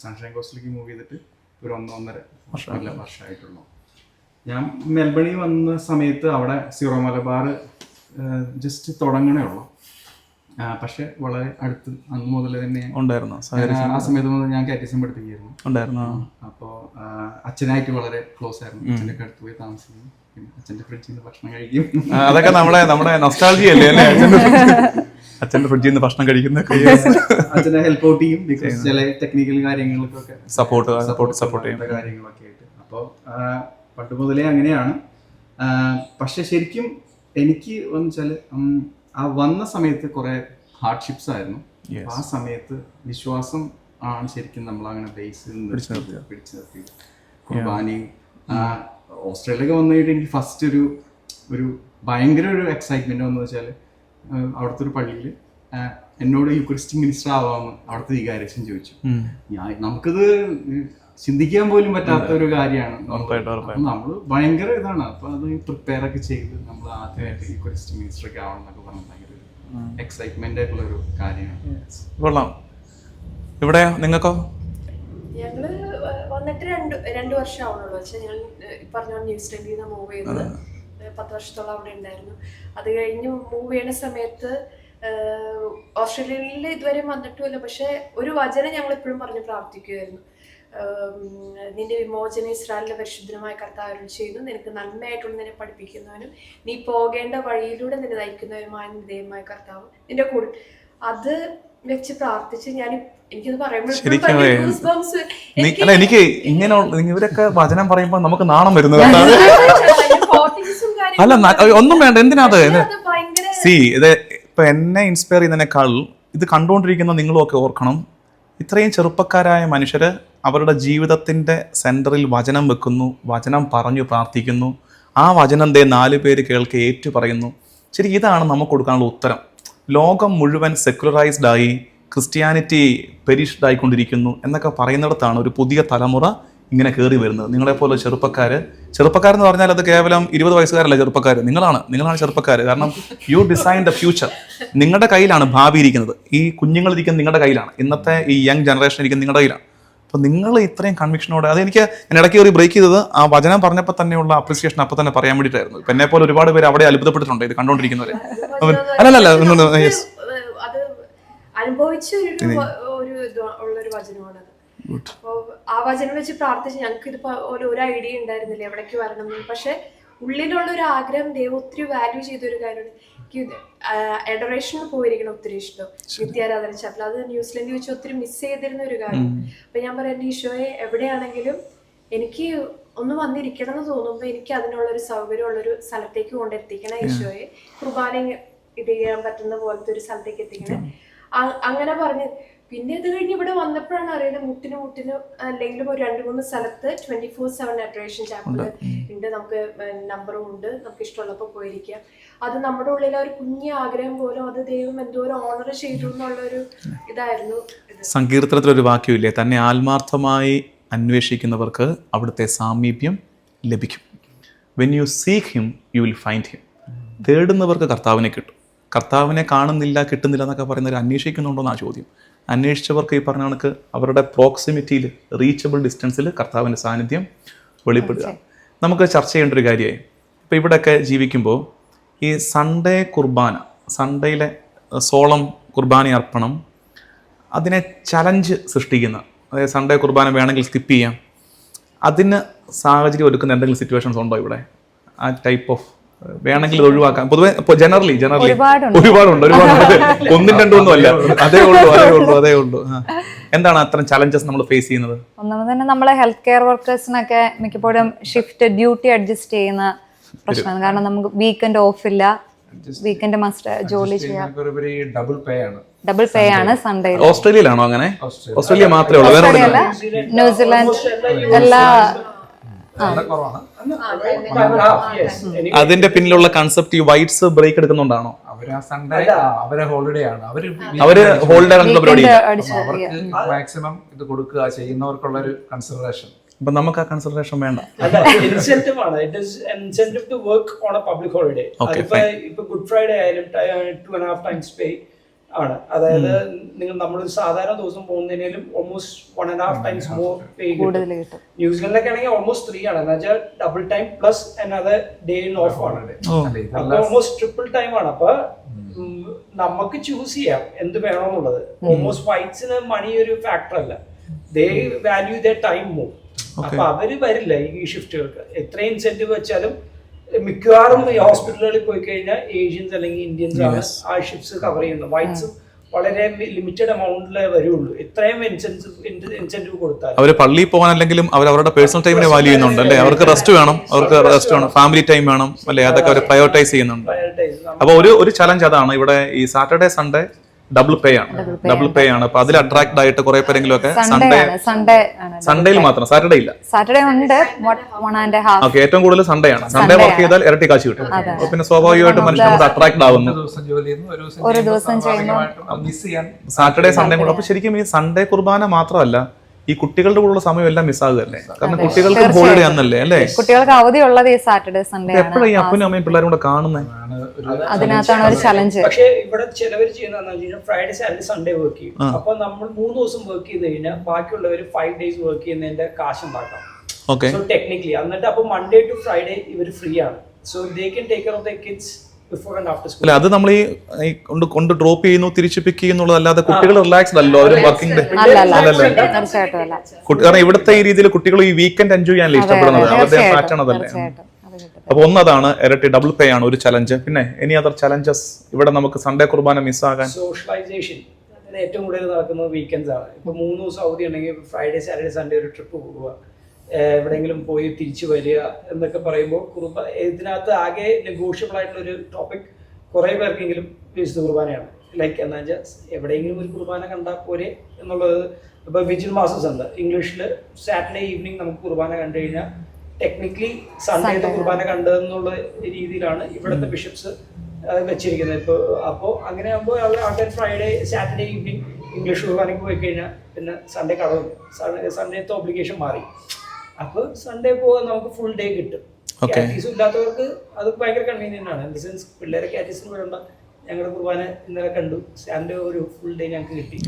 S4: സൺഷൈൻ കോസ്റ്റിലേക്ക് മൂവ് ചെയ്തിട്ട് ഒരു 1.5 വർഷമായിട്ടുള്ളൂ. ഞാൻ മെൽബണിൽ വന്ന സമയത്ത് അവിടെ സീറോ മലബാർ ജസ്റ്റ് തുടങ്ങണേ ഉള്ളൂ. പക്ഷെ വളരെ അടുത്ത് അന്ന് മുതൽ തന്നെ ഉണ്ടായിരുന്നു. ആ സമയത്ത് മുതൽ ഞാൻ കാറ്റഗിസം പഠിപ്പിക്കുകയായിരുന്നു. അപ്പോൾ അച്ഛനായിട്ട് വളരെ ക്ലോസ് ആയിരുന്നു. അച്ഛൻ്റെ ഒക്കെ അടുത്ത് പോയി താമസിക്കും. പിന്നെ അച്ഛൻ്റെ ഫ്രിഡ്ജിൽ നിന്ന് ഭക്ഷണം കഴിക്കും.
S1: അതൊക്കെ നമ്മുടെ നൊസ്റ്റാൾജിയ അല്ലേ? അച്ഛൻ്റെ ഫ്രിഡ്ജിൽ നിന്ന് ഭക്ഷണം കഴിക്കുന്ന
S4: അച്ഛനെ ഹെൽപ്പ് ഔട്ട് ചെയ്യും. ബിക്കോസ് ചില ടെക്നിക്കൽ കാര്യങ്ങൾക്കൊക്കെ
S1: സപ്പോർട്ട് ചെയ്യും
S4: കാര്യങ്ങളൊക്കെ ആയിട്ട്. അപ്പോൾ പണ്ട് മുതലേ അങ്ങനെയാണ്. പക്ഷെ ശരിക്കും എനിക്ക് എന്ന് വെച്ചാൽ ആ വന്ന സമയത്ത് കുറെ ഹാർഡ്ഷിപ്സ് ആയിരുന്നു. ആ സമയത്ത് വിശ്വാസം ആണ് ശരിക്കും നമ്മളങ്ങനെ ബേസിൽ പിടിച്ചു നിർത്തി. കുർബാനയും ഓസ്ട്രേലിയക്ക് വന്നിട്ട് എനിക്ക് ഫസ്റ്റ് ഒരു ഭയങ്കര ഒരു എക്സൈറ്റ്മെന്റ് വന്നു വെച്ചാൽ അവിടുത്തെ ഒരു പള്ളിയിൽ എന്നോട് യുക്രിസ്റ്റിക് മിനിസ്റ്റർ ആവാമെന്ന് അവിടുത്തെ വികാരച്ഛൻ ചോദിച്ചു. നമുക്കിത് ചിന്തിക്കാൻ പോലും പറ്റാത്ത ഒരു കാര്യമാണ്. നമ്മൾ ഭയങ്കര ഇതാണ്. അപ്പൊ അത് പ്രിപ്പയർ ഒക്കെ ചെയ്ത് നമ്മൾ ആദ്യമായിട്ട് യുക്രിസ്റ്റിക് മിനിസ്റ്റർ ഒക്കെ ആവണം എന്നൊക്കെ പറഞ്ഞാൽ ഭയങ്കര എക്സൈറ്റ്മെന്റ് ആയിട്ടുള്ള ഒരു കാര്യമാണ്.
S1: കൊള്ളാം. ഇവിടെ നിങ്ങൾക്കോ?
S5: ഞങ്ങള് വന്നിട്ട് രണ്ട് വർഷം ആവണുള്ളൂ. പക്ഷെ ഞങ്ങൾ പറഞ്ഞ ന്യൂസിലൻഡിൽ നിന്ന് മൂവ് ചെയ്തത് 10 വർഷത്തോളം അവിടെ ഉണ്ടായിരുന്നു. അത് കഴിഞ്ഞ് മൂവ് ചെയ്യുന്ന സമയത്ത് ഓസ്ട്രേലിയയിൽ ഇതുവരെ വന്നിട്ടുമില്ല. പക്ഷെ ഒരു വചനം ഞങ്ങൾ എപ്പോഴും പറഞ്ഞ് പ്രാർത്ഥിക്കുമായിരുന്നു. നിന്റെ വിമോചന ഇസ്രായേലിന്റെ പരിശുദ്ധമായ കർത്താവ് അരുളി ചെയ്തു, നിനക്ക് നന്മയായിട്ടുള്ള നിന്നെ പഠിപ്പിക്കുന്നവനും നീ പോകേണ്ട വഴിയിലൂടെ നിന്നെ നയിക്കുന്നവരുമായ ദൈവമായ കർത്താവ് നിന്റെ കൂടെ. അത് വെച്ച് പ്രാർത്ഥിച്ച് ഞാൻ എനിക്കത്
S1: എനിക്ക് ഇങ്ങനെ ഇവരൊക്കെ വചനം പറയുമ്പോ നമുക്ക് നാണം വരുന്നത്. അല്ല ഒന്നും വേണ്ട, എന്തിനാ അത്? ഇത് ഇപ്പൊ എന്നെ ഇൻസ്പയർ ചെയ്യുന്നതിനേക്കാൾ ഇത് കണ്ടുകൊണ്ടിരിക്കുന്ന നിങ്ങളും ഒക്കെ ഓർക്കണം, ഇത്രയും ചെറുപ്പക്കാരായ മനുഷ്യര് അവരുടെ ജീവിതത്തിന്റെ സെന്ററിൽ വചനം വെക്കുന്നു, വചനം പറഞ്ഞു പ്രാർത്ഥിക്കുന്നു, ആ വചനം 4 പേര് കേൾക്കെ ഏറ്റു പറയുന്നു. ശരി, ഇതാണ് നമുക്ക് കൊടുക്കാനുള്ള ഉത്തരം. ലോകം മുഴുവൻ സെക്യുലറൈസ്ഡ് ആയി, ക്രിസ്ത്യാനിറ്റി പെരിഷ്ഡ് ആയിക്കൊണ്ടിരിക്കുന്നു എന്നൊക്കെ പറയുന്നിടത്താണ് ഒരു പുതിയ തലമുറ ഇങ്ങനെ കയറി വരുന്നത്. നിങ്ങളെപ്പോലെ ചെറുപ്പക്കാരെന്ന് പറഞ്ഞാൽ അത് കേവലം 20 വയസ്സുകാരല്ല ചെറുപ്പക്കാർ, നിങ്ങളാണ് ചെറുപ്പക്കാർ. കാരണം യു ഡിസൈൻ ദ ഫ്യൂച്ചർ. നിങ്ങളുടെ കയ്യിലാണ് ഭാവി ഇരിക്കുന്നത്. ഈ കുഞ്ഞുങ്ങളിരിക്കുന്നത് നിങ്ങളുടെ കയ്യിലാണ്. ഇന്നത്തെ ഈ യങ് ജനറേഷൻ ഇരിക്കുന്നത് നിങ്ങളുടെ കയ്യിലാണ്. അപ്പോൾ നിങ്ങൾ ഇത്രയും കൺവിക്ഷനോടെ, അതെനിക്ക് ഞാൻ ഇടയ്ക്ക് ഒരു ബ്രേക്ക് ചെയ്തത് ആ വചനം പറഞ്ഞപ്പോൾ തന്നെയുള്ള അപ്രിസിയേഷൻ അപ്പോൾ തന്നെ പറയാൻ വേണ്ടിയിട്ടായിരുന്നു. ഇപ്പം എന്നെ പോലെ ഒരുപാട് പേര് അവിടെ അത്ഭുതപ്പെട്ടിട്ടുണ്ട് ഇത് കണ്ടുകൊണ്ടിരിക്കുന്നവരെ. അല്ലല്ല,
S5: അത് അനുഭവിച്ച ഉള്ളൊരു വചനമാണത്. അപ്പോൾ ആ വചനം വെച്ച് പ്രാർത്ഥിച്ച് ഞങ്ങൾക്ക് ഇത് ഒരു ഐഡിയ ഉണ്ടായിരുന്നില്ല എവിടേക്ക് വരണം. പക്ഷെ ഉള്ളിലുള്ള ഒരു ആഗ്രഹം ദൈവം ഒത്തിരി വാല്യൂ ചെയ്തൊരു കാര്യമാണ്. എഡറേഷനിൽ പോയിരിക്കണം ഒത്തിരി ഇഷ്ടം, നിത്യാരാധന ചാപ്പൽ. അത് ന്യൂസിലൻഡിൽ വെച്ച് ഒത്തിരി മിസ് ചെയ്തിരുന്ന ഒരു കാര്യം. അപ്പൊ ഞാൻ പറയാം, എൻ്റെ ഈശോയെ എവിടെയാണെങ്കിലും എനിക്ക് ഒന്ന് വന്നിരിക്കണം എന്ന് തോന്നുമ്പോൾ എനിക്ക് അതിനുള്ളൊരു സൗകര്യമുള്ളൊരു സ്ഥലത്തേക്ക് കൊണ്ടെത്തിക്കണം ഈശോയെ. കുർബാന ഇത് ചെയ്യാൻ പറ്റുന്ന പോലത്തെ ഒരു സ്ഥലത്തേക്ക് എത്തിക്കണം. അങ്ങനെ പറഞ്ഞ് പിന്നെ ഇത് കഴിഞ്ഞ് ഇവിടെ വന്നപ്പോഴാണ് അറിയുന്നത് മുട്ടിന് അല്ലെങ്കിലും ഒരു 2-3 സ്ഥലത്ത് 24/7 അഡറേഷൻ ചാപ്പൽ ഉണ്ട്. നമുക്ക് നമ്പറും ഉണ്ട്, നമുക്ക് ഇഷ്ടമുള്ളപ്പോൾ പോയിരിക്കാം. അത് നമ്മുടെ ഉള്ളിലെ ഒരു കുഞ്ഞു ആഗ്രഹം പോലും അത് ദൈവം എന്തോരം ഓണർ ചെയ്തു എന്നുള്ളൊരു ഇതായിരുന്നു.
S1: സങ്കീർത്തനത്തിലൊരു വാക്യമില്ലേ, തന്നെ ആത്മാർത്ഥമായി അന്വേഷിക്കുന്നവർക്ക് അവിടുത്തെ സാമീപ്യം ലഭിക്കും. When you seek him you will find him. തേടുന്നവർക്ക് കർത്താവിനെ കിട്ടും. കർത്താവിനെ കാണുന്നില്ല, കിട്ടുന്നില്ല എന്നൊക്കെ പറയുന്നവർ അന്വേഷിക്കുന്നുണ്ടോയെന്നാണ് ചോദ്യം. അന്വേഷിച്ചവർക്ക് ഈ പറഞ്ഞ കണക്ക് അവരുടെ പ്രോക്സിമിറ്റിയിൽ, റീച്ചബിൾ ഡിസ്റ്റൻസിൽ കർത്താവിൻ്റെ സാന്നിധ്യം വെളിപ്പെടുക. നമുക്ക് ചർച്ച ചെയ്യേണ്ട ഒരു കാര്യമായി. ഇപ്പോൾ ഇവിടെയൊക്കെ ജീവിക്കുമ്പോൾ ഈ സൺഡേ കുർബാന, സൺഡേയിലെ സോളം കുർബാന അർപ്പണം, അതിനെ ചലഞ്ച് സൃഷ്ടിക്കുന്ന, അതായത് സൺഡേ കുർബാന വേണമെങ്കിൽ സ്കിപ്പ് ചെയ്യാം, അതിന് സാഹചര്യം ഒരുക്കുന്ന എന്തെങ്കിലും സിറ്റുവേഷൻസ് ഉണ്ടോ ഇവിടെ? ആ ടൈപ്പ് ഓഫ് വേണമെങ്കിൽ ഒഴിവാക്കാം. പൊതുവെ ജനറലി ഒരുപാടുണ്ട്. 1, 2 ഒന്നും അല്ല, അതേ ഉള്ളൂ. എന്താണ് അത്തരം ചലഞ്ചസ് നമ്മൾ ഫേസ് ചെയ്യുന്നത്?
S3: ഒന്നാമത് തന്നെ നമ്മളെ ഹെൽത്ത് കെയർ വർക്കേഴ്സിനൊക്കെ മിക്കപ്പോഴും ഷിഫ്റ്റ് ഡ്യൂട്ടി അഡ്ജസ്റ്റ് ചെയ്യുന്ന പ്രശ്നമാണ്. കാരണം നമുക്ക് വീക്കെൻഡ് ഓഫ് ഇല്ല, വീക്കെൻഡ് മസ്റ്റ് ജോലി ചെയ്യാം. ഡബിൾ പേ ആണ് സൺഡേ.
S1: ഓസ്ട്രേലിയയിലാണോ അങ്ങനെ? ഓസ്ട്രേലിയ മാത്രമേ ഉള്ളൂ, വേറെ
S3: ന്യൂസിലാൻഡ് എല്ലാ
S1: അതിന്റെ പിന്നിലുള്ള കൺസെപ്റ്റ് ഈ വൈറ്റ്സ് ബ്രേക്ക് എടുക്കുന്നുണ്ടാണോ?
S2: അവരെ ഹോളിഡേ ആണ്,
S1: അവര് ഹോളിഡേ പരിപാടി
S2: മാക്സിമം ഇത് കൊടുക്കുക ചെയ്യുന്നവർക്കുള്ള ഒരു കൺസിഡറേഷൻ.
S1: അപ്പൊ നമുക്ക് ആ കൺസിഡറേഷൻ വേണ്ട.
S6: ഇൻസെന്റീവ് ആണ്. It is incentive to work on a public holiday. ഇപ്പൊ ഗുഡ് ഫ്രൈഡേ ആയാലും 2.5 times പേ ആണ്. അതായത് നമ്മളൊരു സാധാരണ ദിവസം പോകുന്നതിനും ഓൾമോസ്റ്റ് 1.5 times മോർ പേ കിട്ടും. ന്യൂസിലൻഡിലൊക്കെ ആണെങ്കിൽ ഓൾമോസ്റ്റ് 3 ആണ്. എന്നുവെച്ചാൽ double time plus another day in of ആണ്. അപ്പൊ ഓൾമോസ്റ്റ് ട്രിപ്പിൾ ടൈം ആണ്. അപ്പൊ നമുക്ക് ചൂസ് ചെയ്യാം എന്ത് വേണമെന്നുള്ളത്. ഓൾമോസ്റ്റ് വൈറ്റ്സിന് മണി ഒരു ഫാക്ടർ അല്ല, ദേ വാല്യൂ ദ ടൈം മോർ. അപ്പൊ അവര് വരില്ല ഈ ഷിഫ്റ്റുകൾക്ക്. എത്ര ഇൻസെന്റീവ് വെച്ചാലും മിക്കവാറും ഈ ഹോസ്പിറ്റലുകളിൽ പോയി കഴിഞ്ഞാൽ ഏഷ്യൻസ് അല്ലെങ്കിൽ ഇന്ത്യൻസ് ആണ് ആ ഷിഫ്റ്റ്സ് കവർ ചെയ്യുന്നത്. വൈറ്റ്സും വളരെ ലിമിറ്റഡ് എമൗണ്ടിലേ വരുള്ളൂ. ഇത്രയും ഇൻസെന്റീവ് കൊടുത്താൽ
S1: അവര് പള്ളിയിൽ പോകാനല്ലെങ്കിലും അവർ അവരുടെ പേഴ്സണൽ ടൈമിനെ വാല്യൂ ചെയ്യുന്നുണ്ട് അല്ലേ? അവർക്ക് റെസ്റ്റ് വേണം, ഫാമിലി ടൈം വേണം അല്ലേ? അതൊക്കെ അവർ പ്രയോറിറ്റൈസ് ചെയ്യുന്നുണ്ട്. അപ്പൊ ഒരു ചലഞ്ച് അതാണ് ഇവിടെ. ഈ സാറ്റർഡേ സൺഡേ ഡബിൾ പേ ആണ്. അപ്പൊ അതിൽ അട്രാക്ട് ആയിട്ട് കുറെ പേരെങ്കിലും ഒക്കെ
S3: സൺഡേ ആണ്.
S1: സൺഡേയിൽ മാത്രം, സാറ്റർഡേ ഇല്ല.
S3: സാറ്റർഡേ ഉണ്ട് 1.5.
S1: ഓക്കെ, ഏറ്റവും കൂടുതൽ സൺഡേ ആണ്. സൺഡേ വർക്ക് ചെയ്താൽ ഇരട്ടി കാശ് കിട്ടും. അപ്പൊ പിന്നെ സ്വാഭാവികമായിട്ട് മനുഷ്യനോട് അട്രാക്ട് ആവുന്നു.
S2: ദിവസം ജോലി ചെയ്യുന്നു,
S3: ഒരു ദിവസം
S2: മിസ് ചെയ്യാൻ
S1: സാറ്റർഡേ സൺഡേ കൂടെ. അപ്പൊ ശരിക്കും ഈ സൺഡേ കുർബാന മാത്രമല്ല, ഈ കുട്ടികളുടെ കൂടെയുള്ള സമയം എല്ലാം മിസ്സാകുകയല്ലേ? കാരണം കുട്ടികൾക്ക് ഹോളിഡേ ആണെന്നല്ലേ അല്ലേ?
S3: കുട്ടികൾക്ക് അവധി ഉള്ളത് ഈ സാറ്റർഡേ സൺഡേ ആണ്.
S1: എപ്പോഴും ഈ അപ്പനും അമ്മയും പിള്ളേരും കൂടെ കാണുന്നത്
S3: അതിനകത്താണ് ഒരു ചലഞ്ച്.
S6: പക്ഷേ ഇവിടെ ചിലവർ ചെയ്യുന്ന ഫ്രൈഡേ സാറ്റർഡേ സൺഡേ വർക്ക് ചെയ്യും. അപ്പൊ നമ്മൾ 3 ദിവസം വർക്ക് ചെയ്ത് കഴിഞ്ഞാൽ ബാക്കിയുള്ളവർ 5 days വർക്ക് ചെയ്യുന്നതിന്റെ കാശ് ഉണ്ടാക്കാം.
S1: ഓക്കെ.
S6: സോ ടെക്നിക്കലി എന്നിട്ട് അപ്പൊ മൺഡേ ടു ഫ്രൈഡേ ഇവർ ഫ്രീ ആണ്. So they can take care of the kids before and after school.
S1: അല്ല, അത് നമ്മൾ ഈ കൊണ്ട് ഡ്രോപ്പ് ചെയ്യുന്നു തിരിച്ചു പിക്ക് ചെയ്യുന്നുള്ളതല്ലാതെ കുട്ടികൾ റിലാക്സ്ഡ് അല്ലോ. അവർ വർക്കിംഗ് ഡേ
S3: തീർച്ചയായിട്ടും അല്ല.
S1: കാരണം ഇവിടുത്തെ ഈ രീതിയിൽ കുട്ടികൾ ഈ വീക്കെൻഡ് എൻജോയ് ചെയ്യാനല്ലേ ഇഷ്ടപ്പെടുന്നത്. അവരുടെ പാറ്റേൺ അതല്ലേ. അപ്പൊ ഒന്നതാണ് ഇരട്ടി ഡബിൾ പേ ആണ് ഒരു ചലഞ്ച്. പിന്നെ എനി അതർ ചലഞ്ചസ് ഇവിടെ നമുക്ക് സൺഡേ കുർബാന മിസ്സാകാൻ?
S6: സോഷ്യലൈസേഷൻ ഏറ്റവും കൂടുതൽ നടക്കുന്നത് വീക്കെൻഡ്സ് ആണ്. ഇപ്പൊ 3 ദിവസം അവധി ഉണ്ടെങ്കിൽ ഫ്രൈഡേ സാറ്റർഡേ സൺഡേ ഒരു ട്രിപ്പ് പോവുക, എവിടെയെങ്കിലും പോയി തിരിച്ചു വരിക എന്നൊക്കെ പറയുമ്പോൾ ഇതിനകത്ത് ആകെ നെഗോഷ്യബിൾ ആയിട്ടുള്ള ഒരു ടോപ്പിക് കുറെ പേർക്കെങ്കിലും വിശുദ്ധ കുർബാനയാണ്. ലൈക്ക് എന്താ വെച്ചാൽ എവിടെയെങ്കിലും ഒരു കുർബാന കണ്ടാൽ പോരെ എന്നുള്ളത്. ഇപ്പൊ വിജിൽ മാസസ് ഉണ്ട് ഇംഗ്ലീഷിൽ. സാറ്റർഡേ ഈവനിങ് നമുക്ക് കുർബാന കണ്ടു കഴിഞ്ഞാൽ ടെക്നിക്കലി സൺഡേത്തെ കുർബാന കണ്ടതെന്നുള്ള രീതിയിലാണ് ഇവിടുത്തെ ബിഷപ്സ് വെച്ചിരിക്കുന്നത്. ഇപ്പോൾ അപ്പോൾ അങ്ങനെ ആകുമ്പോൾ ആൾക്കാർ ഫ്രൈഡേ സാറ്റർഡേ ഈവനിങ് ഇംഗ്ലീഷ് കുർബാനയ്ക്ക് പോയി കഴിഞ്ഞാൽ പിന്നെ സൺഡേ കടവില്ല. സൺഡേത്തെ ഒബ്ലിഗേഷൻ മാറി. അപ്പോൾ സൺഡേ പോകാൻ നമുക്ക് ഫുൾ ഡേ കിട്ടും. കാറ്റീസും ഇല്ലാത്തവർക്ക് അത് ഭയങ്കര കൺവീനിയൻ്റ് ആണ്. ഇൻ ദ സെൻസ് പിള്ളേരെ കാറ്റീസിന് വിടണ്ട. ഞങ്ങളുടെ കുർബാന ഇന്നലെ കണ്ടു, സൺഡേ ഒരു ഫുൾ ഡേ ഞങ്ങൾക്ക് കിട്ടി.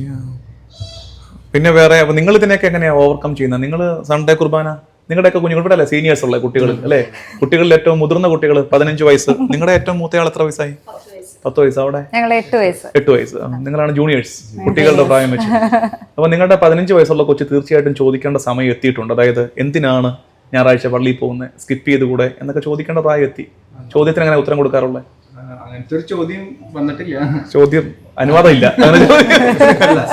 S1: പിന്നെ വേറെ നിങ്ങൾ ഇതിനൊക്കെ എങ്ങനെയാ ഓവർകം ചെയ്യുന്നത്? നിങ്ങൾ സൺഡേ കുർബാന നിങ്ങളുടെയൊക്കെ കുഞ്ഞുങ്ങളുടെ അല്ലേ സീനിയേഴ്സ് ഉള്ള കുട്ടികൾ അല്ലേ? കുട്ടികളിൽ ഏറ്റവും മുതിർന്ന കുട്ടികൾ 15 വയസ്സ്. നിങ്ങളുടെ ഏറ്റവും മൂത്തയാൾ എത്ര വയസ്സായി? 10 വയസ്സ്. അവിടെ 8 വയസ്സ്. നിങ്ങളാണ് ജൂനിയേഴ്സ് കുട്ടികളുടെ പ്രായം വെച്ച്. അപ്പൊ നിങ്ങളുടെ 15 വയസ്സുള്ള കൊച്ചു തീർച്ചയായിട്ടും ചോദിക്കേണ്ട സമയം എത്തിയിട്ടുണ്ട്. അതായത് എന്തിനാണ് ഞായറാഴ്ച പള്ളിയിൽ പോകുന്നത്, സ്കിപ്പ് ചെയ്ത് കൂടെ എന്നൊക്കെ ചോദിക്കേണ്ട പ്രായം എത്തി. ചോദ്യത്തിന് എങ്ങനെ ഉത്തരം കൊടുക്കാറുള്ളത്?
S4: അങ്ങനത്തെ ഒരു ചോദ്യം വന്നിട്ടില്ല.
S1: ചോദ്യം അനുവാദം ഇല്ല.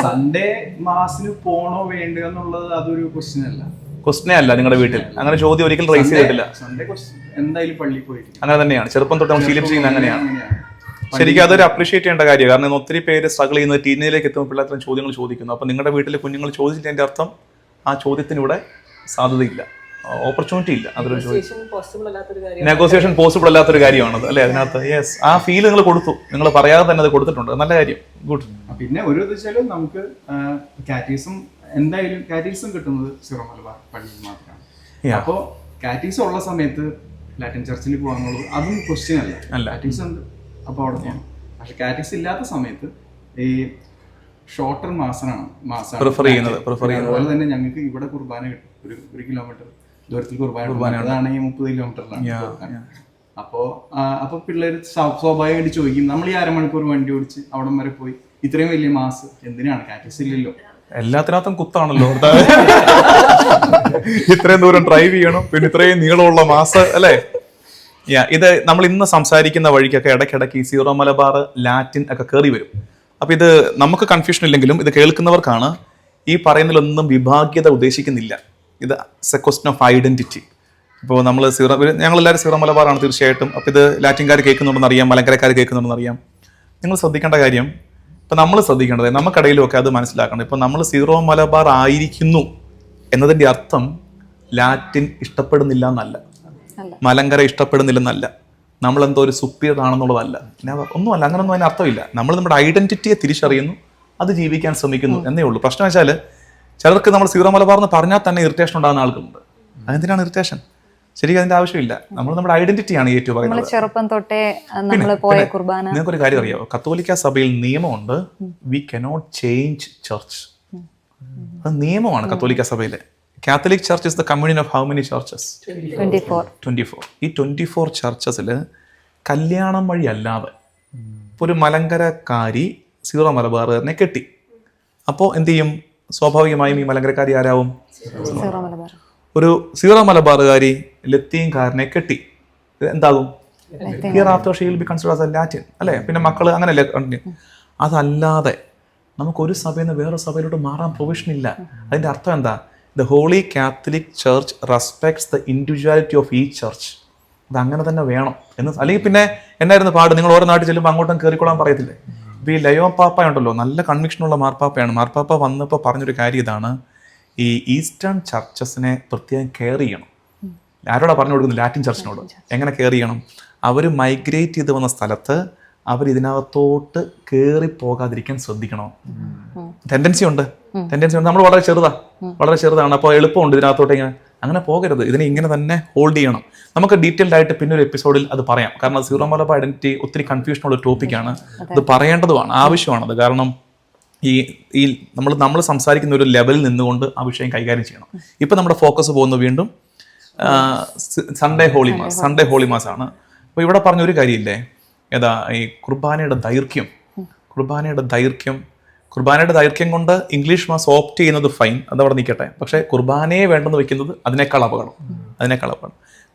S4: സൺഡേ മാസിന് പോണോ വേണ്ടോ എന്നുള്ളത് അതൊരു ക്വസ്റ്റ്യൻ അല്ല.
S1: ക്വസ്റ്റ്യനേ അല്ല നിങ്ങളുടെ വീട്ടിൽ. അങ്ങനെ ചോദ്യം ഒരിക്കലും റൈസ് ചെയ്തിട്ടില്ല.
S4: സൺഡേ എന്തായാലും പള്ളിയിൽ പോയിരിക്കും.
S1: അങ്ങനെ തന്നെയാണ് ചെറുപ്പം തൊട്ട് നമ്മൾ ശീലിച്ച് ചെയ്യുന്നത് അങ്ങനെയാണ്. ശരിക്കും അതൊരു അപ്രീഷിയേറ്റ് ചെയ്യേണ്ട കാര്യമാണ്. കാരണം ഒത്തിരി പേര് സ്ട്രഗിൾ ചെയ്യുന്നത് ടീനേജിലേക്ക് എത്തുമ്പോൾ പിള്ളേർ ചോദ്യങ്ങൾ ചോദിക്കുന്നു. അപ്പൊ നിങ്ങളുടെ വീട്ടിലെ കുഞ്ഞുങ്ങൾ ചോദിച്ചതിന്റെ അർത്ഥം ആ ചോദ്യത്തിന് ഇവിടെ സാധ്യതയില്ല, ഓപ്പർച്യൂണിറ്റി ഇല്ല. അതൊരു നെഗോസിയേഷൻ പോസിബിൾ അല്ലാത്തൊരു കാര്യമാണത് അല്ലെ? അതിനകത്ത് യെസ്, ആ ഫീൽ നിങ്ങൾ കൊടുത്തു, നിങ്ങൾ പറയാതെ തന്നെ അത് കൊടുത്തിട്ടുണ്ട്. നല്ല കാര്യം, ഗുഡ്.
S4: പിന്നെ ഒരു വെച്ചാൽ നമുക്ക് കാറ്റീസം എന്തായാലും കാറ്റീസം കിട്ടുന്നത് സിറോ മലബാർ പള്ളിയിൽ മാത്രമാണ്. അപ്പോൾ കാറ്റീസം ഉള്ള സമയത്ത് ലാറ്റിൻ ചർച്ചിൽ പോകാന്നുള്ളത് അതും ക്വസ്റ്റ്യൻ അല്ല. കാറ്റീസം ഉണ്ട്, അപ്പോൾ അവിടെ പോകണം. പക്ഷെ കാറ്റീസ് ഇല്ലാത്ത സമയത്ത് ഈ ഷോർട്ടർ മാസമാണ്
S1: പ്രിഫർ ചെയ്യുന്നത്.
S4: അതുപോലെ തന്നെ ഞങ്ങൾക്ക് ഇവിടെ കുർബാന കിട്ടും. ഒരു കിലോമീറ്റർ ദൂരത്തിൽ കുർബാന, അതാണെങ്കിൽ 30 കിലോമീറ്ററിലാണ്. അപ്പോൾ പിള്ളേർ സ്വാഭാവികമായിട്ട് ചോദിക്കും, നമ്മൾ ഈ അരമണിക്കൂർ വണ്ടി ഓടിച്ച് അവിടം വരെ പോയി ഇത്രയും വലിയ മാസ് എന്തിനാണ്? കാറ്റീസ് ഇല്ലല്ലോ.
S1: എല്ലാത്തിനകത്തും കുത്താണല്ലോ. ഇത്രയും ദൂരം ഡ്രൈവ് ചെയ്യണം, പിന്നെ ഇത്രയും നീളമുള്ള മാസ് അല്ലേ? ഇത് നമ്മൾ ഇന്ന് സംസാരിക്കുന്ന വഴിക്കൊക്കെ ഇടയ്ക്കിടയ്ക്ക് ഈ സീറോ മലബാർ ലാറ്റിൻ ഒക്കെ കയറി വരും. അപ്പൊ ഇത് നമുക്ക് കൺഫ്യൂഷൻ ഇല്ലെങ്കിലും ഇത് കേൾക്കുന്നവർക്കാണ് ഈ പറയുന്നതിലൊന്നും വിഭാഗ്യത ഉദ്ദേശിക്കുന്നില്ല. ഇത് എ ക്വസ്റ്റ്യൻ ഓഫ് ഐഡന്റിറ്റി. ഇപ്പോൾ നമ്മൾ ഞങ്ങളെല്ലാവരും സീറോ മലബാറാണ് തീർച്ചയായിട്ടും. അപ്പോൾ ഇത് ലാറ്റിൻകാർ കേൾക്കുന്നുണ്ടെന്ന് അറിയാം, മലങ്കരക്കാർ കേൾക്കുന്നുണ്ടെന്ന് അറിയാം. നിങ്ങൾ ശ്രദ്ധിക്കേണ്ട കാര്യം, ഇപ്പം നമ്മൾ ശ്രദ്ധിക്കേണ്ടത് നമുക്കിടയിലുമൊക്കെ അത് മനസ്സിലാക്കണം. ഇപ്പം നമ്മൾ സീറോ മലബാർ ആയിരിക്കുന്നു എന്നതിൻ്റെ അർത്ഥം ലാറ്റിൻ ഇഷ്ടപ്പെടുന്നില്ല എന്നല്ല, മലങ്കര ഇഷ്ടപ്പെടുന്നില്ലെന്നല്ല, നമ്മളെന്തോ ഒരു സുപ്പീരിയർ ആണെന്നുള്ളതല്ല, ഒന്നുമല്ല. അങ്ങനൊന്നും അതിന് അർത്ഥമില്ല. നമ്മൾ നമ്മുടെ ഐഡന്റിറ്റിയെ തിരിച്ചറിയുന്നു, അത് ജീവിക്കാൻ ശ്രമിക്കുന്നു എന്നേ ഉള്ളൂ. പ്രശ്നം വെച്ചാൽ ചിലർക്ക് നമ്മൾ സീറോ മലബാർ എന്ന് പറഞ്ഞാൽ തന്നെ ഇറിറ്റേഷൻ ഉണ്ടാകുന്ന ആളുകളുണ്ട്. അതെന്തിനാണ് ഇറിറ്റേഷൻ? ശരിക്കും അതിന്റെ ആവശ്യമില്ല. നമ്മൾ നമ്മുടെ ഐഡന്റിറ്റിയാണ് ഏറ്റവും പറയുന്നത്.
S3: ചെറുപ്പം തൊട്ടേ നമ്മൾ പോയ കുർബാന.
S1: നിങ്ങൾക്കൊരു കാര്യം അറിയാമോ? കത്തോലിക്ക സഭയിൽ നിയമമുണ്ട്, വി കനോട്ട് ചേഞ്ച് ചർച്ച്. അത് നിയമമാണ് കത്തോലിക്ക സഭയിലെ. Catholic church is the communion of how many churches? 24. ഈ 24 ചർച്ചസിൽ കല്യാണം വഴി അല്ലാതെ ഇപ്പോൾ ഒരു മലങ്കരക്കാരി സീറോ മലബാറുകാരനെ കെട്ടി, അപ്പോൾ എന്ത് ചെയ്യും? സ്വാഭാവികമായും ഈ മലങ്കരക്കാരി ആരാവും? ഒരു സീറോ മലബാറുകാരി ലത്തീൻകാരനെ കെട്ടി, എന്താകും? Here after she will be considered as A Latin അല്ലേ? പിന്നെ മക്കള് അങ്ങനെയല്ലേ? അതല്ലാതെ നമുക്കൊരു സഭയിൽ നിന്ന് വേറെ സഭയിലോട്ട് മാറാൻ പ്രൊവിഷൻ ഇല്ല. അതിന്റെ അർത്ഥം എന്താ? The Holy Catholic Church respects the individuality of each church. അത് അങ്ങനെ തന്നെ വേണം എന്ന്. അല്ലെങ്കിൽ പിന്നെ എന്നായിരുന്നു പാട്? നിങ്ങൾ ഓരോ നാട്ടിൽ ചെല്ലുമ്പോൾ അങ്ങോട്ടും കയറിക്കൊള്ളാൻ പറയത്തില്ലേ? ഇപ്പം ഈ ലയോ പാപ്പ ഉണ്ടല്ലോ, നല്ല കൺവിക്ഷനുള്ള മാർപ്പാപ്പയാണ്. മാർപ്പാപ്പ വന്നപ്പോൾ പറഞ്ഞൊരു കാര്യം ഇതാണ്, ഈ ഈസ്റ്റേൺ ചർച്ചസിനെ പ്രത്യേകം കെയർ ചെയ്യണം. ആരോടാ പറഞ്ഞു കൊടുക്കുന്നത്? ലാറ്റിൻ ചർച്ചിനോട്. എങ്ങനെ കെയർ ചെയ്യണം? അവർ മൈഗ്രേറ്റ് ചെയ്ത് വന്ന സ്ഥലത്ത് അവർ ഇതിനകത്തോട്ട് കയറി പോകാതിരിക്കാൻ ശ്രദ്ധിക്കണം. ടെൻഡൻസി ഉണ്ട്. നമ്മൾ വളരെ ചെറുതാണ്. അപ്പോൾ എളുപ്പമുണ്ട് ഇതിനകത്തോട്ട് ഇങ്ങനെ. അങ്ങനെ പോകരുത്, ഇതിനെ ഇങ്ങനെ തന്നെ ഹോൾഡ് ചെയ്യണം. നമുക്ക് ഡീറ്റെയിൽഡ് ആയിട്ട് പിന്നെ ഒരു എപ്പിസോഡിൽ അത് പറയാം. കാരണം സീറോ മലബാർ ഐഡന്റിറ്റി ഒത്തിരി കൺഫ്യൂഷനുള്ള ടോപ്പിക്കാണ്. ഇത് പറയേണ്ടതുമാണ്, ആവശ്യമാണത്. കാരണം ഈ നമ്മൾ സംസാരിക്കുന്ന ഒരു ലെവലിൽ നിന്നുകൊണ്ട് ആ വിഷയം കൈകാര്യം ചെയ്യണം. ഇപ്പം നമ്മുടെ ഫോക്കസ് പോകുന്നത് വീണ്ടും സൺഡേ ഹോളി മാസ് ആണ്. അപ്പോൾ ഇവിടെ പറഞ്ഞൊരു കാര്യമില്ലേ, ഏതാ ഈ കുർബാനയുടെ ദൈർഘ്യം കൊണ്ട് ഇംഗ്ലീഷ് മാസ് ഓപ്റ്റ് ചെയ്യുന്നത് ഫൈൻ, അതവിടെ നിൽക്കട്ടെ. പക്ഷേ കുർബാനയെ വേണ്ടെന്ന് വെക്കുന്നത് അതിനേക്കാൾ അപകടം.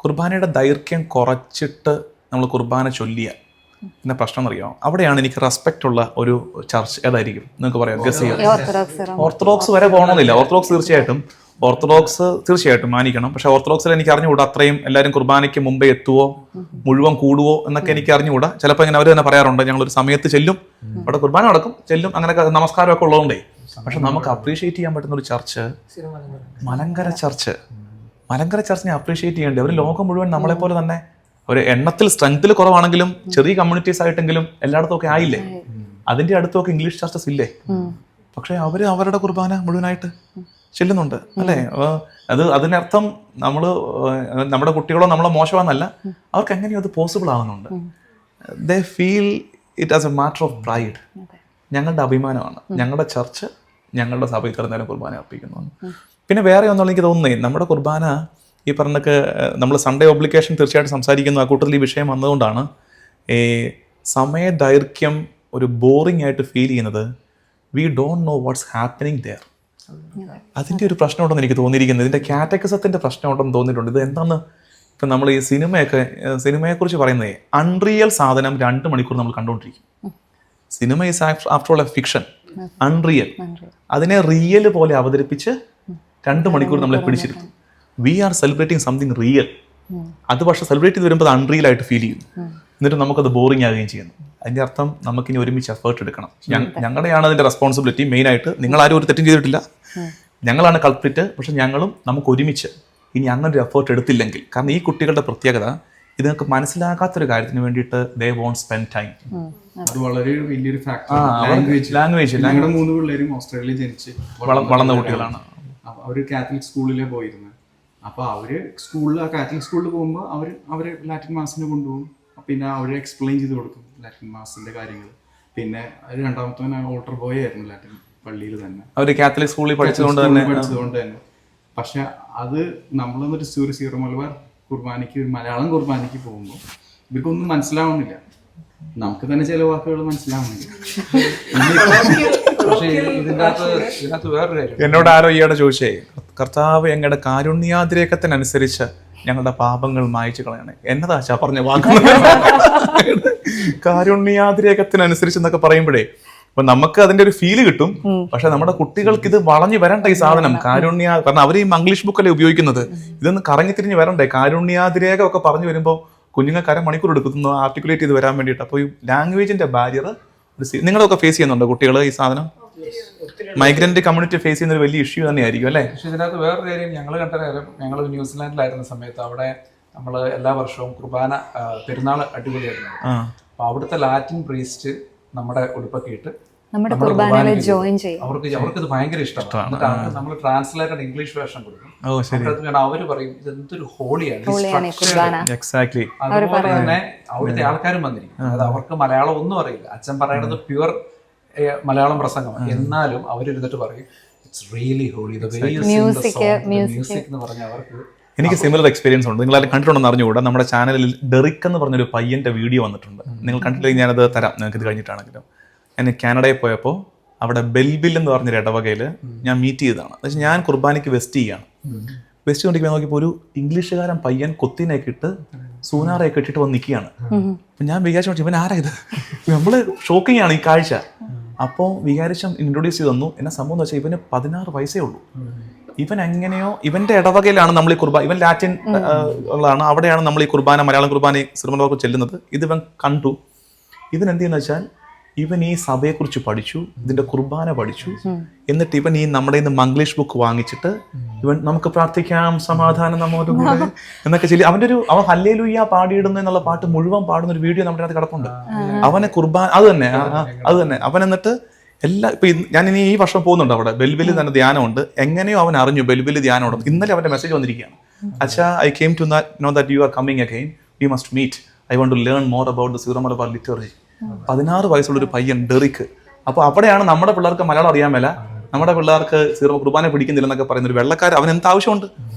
S1: കുർബാനയുടെ ദൈർഘ്യം കുറച്ചിട്ട് നമ്മൾ കുർബാന ചൊല്ലിയാൽ പിന്നെ പ്രശ്നം അറിയാമോ? അവിടെയാണ് എനിക്ക് റെസ്പെക്റ്റ് ഉള്ള ഒരു ചർച്ച് ഏതായിരിക്കും നിങ്ങൾക്ക് പറയാം? ഗസ് ചെയ്യാം. ഓർത്തഡോക്സ് വരെ പോകണമെന്നില്ല. ഓർത്തഡോക്സ് തീർച്ചയായിട്ടും മാനിക്കണം. പക്ഷെ ഓർത്തഡോക്സിൽ എനിക്ക് അറിഞ്ഞുകൂടാ അത്രയും എല്ലാവരും കുർബാനയ്ക്ക് മുമ്പേ എത്തുവോ, മുഴുവൻ കൂടുവോ എന്നൊക്കെ എനിക്ക് അറിഞ്ഞുകൂടാ. ചിലപ്പോൾ ഇങ്ങനെ അവർ തന്നെ പറയാറുണ്ട്, ഞങ്ങളൊരു സമയത്ത് ചെല്ലും, അവിടെ കുർബാന നടക്കും, ചെല്ലും, അങ്ങനെയൊക്കെ നമസ്കാരമൊക്കെ ഉള്ളതുകൊണ്ടേ. പക്ഷെ നമുക്ക് അപ്രീഷിയേറ്റ് ചെയ്യാൻ പറ്റുന്ന ഒരു ചർച്ച് മലങ്കര ചർച്ചിനെ അപ്രീഷിയേറ്റ് ചെയ്യേണ്ടത്. അവർ ലോകം മുഴുവൻ നമ്മളെ പോലെ തന്നെ ഒരു എണ്ണത്തിൽ സ്ട്രെങ്ത്തിൽ കുറവാണെങ്കിലും ചെറിയ കമ്മ്യൂണിറ്റീസ് ആയിട്ടെങ്കിലും എല്ലായിടത്തും ഒക്കെ ആയില്ലേ. അതിന്റെ അടുത്തൊക്കെ ഇംഗ്ലീഷ് ചർച്ചസ് ഇല്ലേ? പക്ഷെ അവര് അവരുടെ കുർബാന മുഴുവനായിട്ട് ചെല്ലുന്നുണ്ട് അല്ലേ? അതിനർത്ഥം നമ്മുടെ കുട്ടികളോ നമ്മളോ മോശമാണെന്നല്ല, അവർക്ക് എങ്ങനെയോ അത് പോസിബിൾ ആവുന്നുണ്ട്. They feel it as A matter of pride. ഞങ്ങളുടെ അഭിമാനമാണ് ഞങ്ങളുടെ ചർച്ച്, ഞങ്ങളുടെ സഭയിൽ കിടന്നാലും കുർബാന അർപ്പിക്കുന്നു. പിന്നെ വേറെ ഒന്നുള്ളത് എനിക്ക് തോന്നുന്നേ, നമ്മുടെ കുർബാന ഈ പറഞ്ഞൊക്കെ നമ്മൾ സൺഡേ ഒബ്ലിക്കേഷൻ തീർച്ചയായിട്ടും സംസാരിക്കുന്നു. ആ കൂട്ടത്തിൽ ഈ വിഷയം വന്നതുകൊണ്ടാണ് സമയ ദൈർഘ്യം ഒരു ബോറിംഗ് ആയിട്ട് ഫീൽ ചെയ്യുന്നത്. We don't know what's happening there. അതിൻ്റെ ഒരു പ്രശ്നമുണ്ടെന്ന് എനിക്ക് തോന്നിയിരിക്കുന്നത്. ഇതിൻ്റെ കാറ്റഗറിസത്തിൻ്റെ പ്രശ്നമുണ്ടെന്ന് തോന്നിയിട്ടുണ്ട്. ഇത് എന്താണെന്ന് ഇപ്പം നമ്മൾ ഈ സിനിമയെക്കുറിച്ച് പറയുന്നത്, അൺറിയൽ സാധനം 2 മണിക്കൂർ നമ്മൾ കണ്ടുകൊണ്ടിരിക്കും. Cinema is after all a fiction, unreal. അതിനെ റിയൽ പോലെ അവതരിപ്പിച്ച് 2 മണിക്കൂർ നമ്മളെ പിടിച്ചിരുത്തും. We are celebrating something real. അത് പക്ഷെ സെലിബ്രേറ്റ് ചെയ്ത് വരുമ്പോൾ അത് അൺറിയൽ ആയിട്ട് ഫീൽ ചെയ്യുന്നു. എന്നിട്ട് നമുക്കത് ബോറിംഗ് ആകുകയും ചെയ്യുന്നു. അതിൻ്റെ അർത്ഥം നമുക്കിനി ഒരുമിച്ച് എഫേർട്ട് എടുക്കണം. ഞങ്ങളുടെയാണ് അതിൻ്റെ റെസ്പോൺസിബിലിറ്റി മെയിനായിട്ട്. നിങ്ങളാരും ഒരു തെറ്റും ചെയ്തിട്ടില്ല, ഞങ്ങളാണ് കൾപ്രിറ്റ്. പക്ഷെ നമുക്ക് ഒരുമിച്ച് ഇനി അങ്ങനെ ഒരു എഫേർട്ട് എടുത്തില്ലെങ്കിൽ, കാരണം ഈ കുട്ടികളുടെ പ്രത്യേകത ഇത് നിങ്ങൾക്ക് മനസ്സിലാക്കാത്തൊരു കാര്യത്തിന് വേണ്ടിയിട്ട് ദേ വോണ്ട് സ്പെൻഡ് ടൈം.
S4: അത് വളരെ വലിയൊരു ഫാക്ടർ. ലാംഗ്വേജ്. ഞങ്ങളുടെ 3 പിള്ളേരും ഓസ്ട്രേലിയയിൽ ജനിച്ച്
S1: വളർന്ന കുട്ടികളാണ്.
S4: അവർ കാത്തലിക് സ്കൂളിലേ പോയിരുന്നത്. അപ്പോൾ അവർ കാത്തലിക് സ്കൂളിൽ പോകുമ്പോൾ അവർ ലാറ്റിൻ മാസിന് കൊണ്ടുപോകും. പിന്നെ അവർ എക്സ്പ്ലെയിൻ ചെയ്ത് കൊടുക്കും ലാറ്റിൻ മാസിന്റെ കാര്യങ്ങൾ. പിന്നെ രണ്ടാമത്തെ ഓൾട്ടർ ബോയ് ആയിരുന്നു ലാറ്റിൻ പള്ളിയിൽ തന്നെ.
S1: അവർ കാത്തലിക് സ്കൂളിൽ പഠിച്ചതുകൊണ്ട്
S4: തന്നെ. പക്ഷെ അത് നമ്മളെന്നൊരു സീറോ മലബാർ കുർബാനയ്ക്ക്, മലയാളം കുർബാനയ്ക്ക് പോകുമ്പോൾ ഇവർക്കൊന്നും മനസ്സിലാവുന്നില്ല. നമുക്ക് തന്നെ ചില വാക്കുകൾ മനസ്സിലാവുന്നില്ല.
S2: പക്ഷേ ഇതിനകത്ത് വേറൊരു കാര്യം,
S1: എന്നോട് ആരോ ഈയിടെ ചോദിച്ചേ, കർത്താവ് ഞങ്ങളുടെ കാരുണ്യാതിരേകത്തിനനുസരിച്ച് ഞങ്ങളുടെ പാപങ്ങൾ മായ്ച്ചു കളയണേ. എന്നതാച്ചാ പറഞ്ഞ വാക്കുകൾ? കാരുണ്യാതിരേകത്തിനനുസരിച്ച് എന്നൊക്കെ പറയുമ്പോഴേ അപ്പൊ നമുക്ക് അതിന്റെ ഒരു ഫീല് കിട്ടും. പക്ഷെ നമ്മുടെ കുട്ടികൾക്ക് ഇത് വളഞ്ഞു വരണ്ട ഈ സാധനം കാരണം അവർ ഈ ഇംഗ്ലീഷ് ബുക്കല്ലേ ഉപയോഗിക്കുന്നത്. ഇതൊന്ന് കറങ്ങി തിരിഞ്ഞ് വരണ്ടേ? കാരുണ്യാതിരേകം ഒക്കെ പറഞ്ഞു വരുമ്പോൾ കുഞ്ഞുങ്ങൾക്ക് 1/2 മണിക്കൂർ എടുക്കുന്നു ആർട്ടിക്കുലേറ്റ് ചെയ്ത് വരാൻ വേണ്ടിയിട്ട്. അപ്പോൾ ഈ ലാംഗ്വേജിന്റെ ബാരിയർ നിങ്ങളൊക്കെ ഫേസ് ചെയ്യുന്നുണ്ടോ കുട്ടികൾ ഈ സാധനം? മൈഗ്രന്റ് കമ്മ്യൂണിറ്റി ഫേസ് ചെയ്യുന്ന ഒരു വലിയ ഇഷ്യൂ തന്നെയായിരിക്കും അല്ലേ?
S2: പക്ഷെ ഇതിനകത്ത് വേറൊരു കാര്യം, ഞങ്ങൾ കണ്ട കാര്യം, ഞങ്ങൾ ന്യൂസിലാൻഡിലായിരുന്ന സമയത്ത് അവിടെ നമ്മൾ എല്ലാ വർഷവും കുർബാന പെരുന്നാൾ അടിപൊളിയായിരുന്നു. അപ്പൊ അവിടുത്തെ ലാറ്റിൻ പ്രീസ്റ്റ് നമ്മുടെ ഉടുപ്പൊക്കെ ഇട്ട്
S3: നമ്മുടെ കുർബാനയിൽ ജോയിൻ ചെയ്യും.
S2: അവർക്ക് ഇത് ഭയങ്കര ഇഷ്ടമാണ്. നമ്മൾ ട്രാൻസ്ലേറ്റഡ് ഇംഗ്ലീഷ് വേർഷൻ കൊടുക്കും. അവര് പറയും ഇതെന്തൊരു ഹോളിയാണ്. അതുപോലെ തന്നെ അവിടുത്തെ ആൾക്കാരും വന്നിരിക്കും. അതായത് അവർക്ക് മലയാളം ഒന്നും അറിയില്ല. അച്ഛൻ പറയണത് പ്യുവർ മലയാളം പ്രസംഗം. എന്നാലും അവരിരുന്നിട്ട് പറയും it's really holy, the way you sing the song, music എന്ന് പറഞ്ഞ അവർക്ക്.
S1: എനിക്ക് സിമിലർ എക്സ്പീരിയൻസ് ഉണ്ട്. നിങ്ങളെല്ലാം കണ്ടിട്ടുണ്ടെന്ന് അറിഞ്ഞുകൂടാ. നമ്മുടെ ചാനലിൽ ഡെറിക് എന്ന് പറഞ്ഞൊരു പയ്യന്റെ വീഡിയോ വന്നിട്ടുണ്ട്. നിങ്ങൾ കണ്ടിട്ടില്ലെങ്കിൽ ഞാനത് തരാം നിങ്ങൾക്ക് ഇത് കഴിഞ്ഞിട്ടാണെങ്കിലും. ഞാൻ കാനഡയിൽ പോയപ്പോൾ അവിടെ ബെൽബിൽ എന്ന് പറഞ്ഞൊരു ഇടവകയിൽ ഞാൻ മീറ്റ് ചെയ്തതാണ്. എന്ന് വെച്ചാൽ ഞാൻ കുർബാനയ്ക്ക് വെസ്റ്റ് ചെയ്യാണ്. വെസ്റ്റ് കൊണ്ടിരിക്കുമ്പോൾ നോക്കിയപ്പോൾ ഒരു ഇംഗ്ലീഷുകാരൻ പയ്യൻ കൊത്തിനൊക്കെ ഇട്ട് സൂനാറയൊക്കെ ഇട്ടിട്ട് വന്ന് നിൽക്കുകയാണ്. അപ്പം ഞാൻ വിചാരിച്ചു ഇവൻ ആരാ ഇത്? നമ്മള് ഷോക്കിംഗ് ആണ് ഈ കാഴ്ച. അപ്പോൾ വികാരിച്ചം ഇൻട്രൊഡ്യൂസ് ചെയ്ത് തന്നു. എന്നെ സംഭവം എന്ന് വെച്ചാൽ ഇവന് 16 വയസ്സേ ഉള്ളൂ. ഇവൻ എങ്ങനെയോ ഇവന്റെ ഇടവകയിലാണ് നമ്മൾ ഈ കുർബാന, ഇവൻ ലാറ്റിൻ ഉള്ളതാണ്, അവിടെയാണ് നമ്മൾ ഈ കുർബാന, മലയാളം കുർബാന സിനിമകളൊക്കെ ചെല്ലുന്നത്. ഇതിവൻ കണ്ടു. ഇവൻ എന്ത് ചെയ്യുന്ന വെച്ചാൽ ഇവൻ ഈ സഭയെക്കുറിച്ച് പഠിച്ചു, ഇതിന്റെ കുർബാന പഠിച്ചു, എന്നിട്ട് ഇവൻ ഈ നമ്മുടെ ഇന്ന് മംഗ്ലീഷ് ബുക്ക് വാങ്ങിച്ചിട്ട് ഇവൻ നമുക്ക് പ്രാർത്ഥിക്കാം സമാധാനം നമ്മോട് കൂടെ എന്നൊക്കെ ചൊല്ലി അവൻ ഹല്ലേലൂയ പാടിയിടുന്നു എന്നുള്ള പാട്ട് മുഴുവൻ പാടുന്ന ഒരു വീഡിയോ നമ്മുടെ അതിനകത്ത് കിടപ്പുണ്ട്. അവനെ കുർബാന അത് തന്നെ അവൻ എന്നിട്ട് ഇപ്പൊ ഞാൻ ഇനി ഈ വർഷം പോകുന്നുണ്ട് അവിടെ ബെൽബില് തന്നെ ധ്യാനമുണ്ട്. എങ്ങനെയോ അവൻ അറിഞ്ഞു ബെൽബില് ധ്യാനമുണ്ട്. ഇന്നലെ അവന്റെ മെസ്സേജ് വന്നിരിക്കുകയാണ്, അച്ഛാ I came to know that you are coming again, we must meet, I want to learn more about the Syro Malabar literary. 16 വയസ്സുള്ളൊരു പയ്യൻ ഡെറിക്ക്. അപ്പോൾ അവിടെയാണ് നമ്മുടെ പിള്ളേർക്ക് മലയാളം അറിയാൻ മേല, നമ്മുടെ പിള്ളേർക്ക് സീറോ കുർബാന പിടിക്കുന്നില്ലെന്നൊക്കെ പറയുന്ന ഒരു വെള്ളക്കാർ. അവൻ എന്ത് ആവശ്യമുണ്ട്?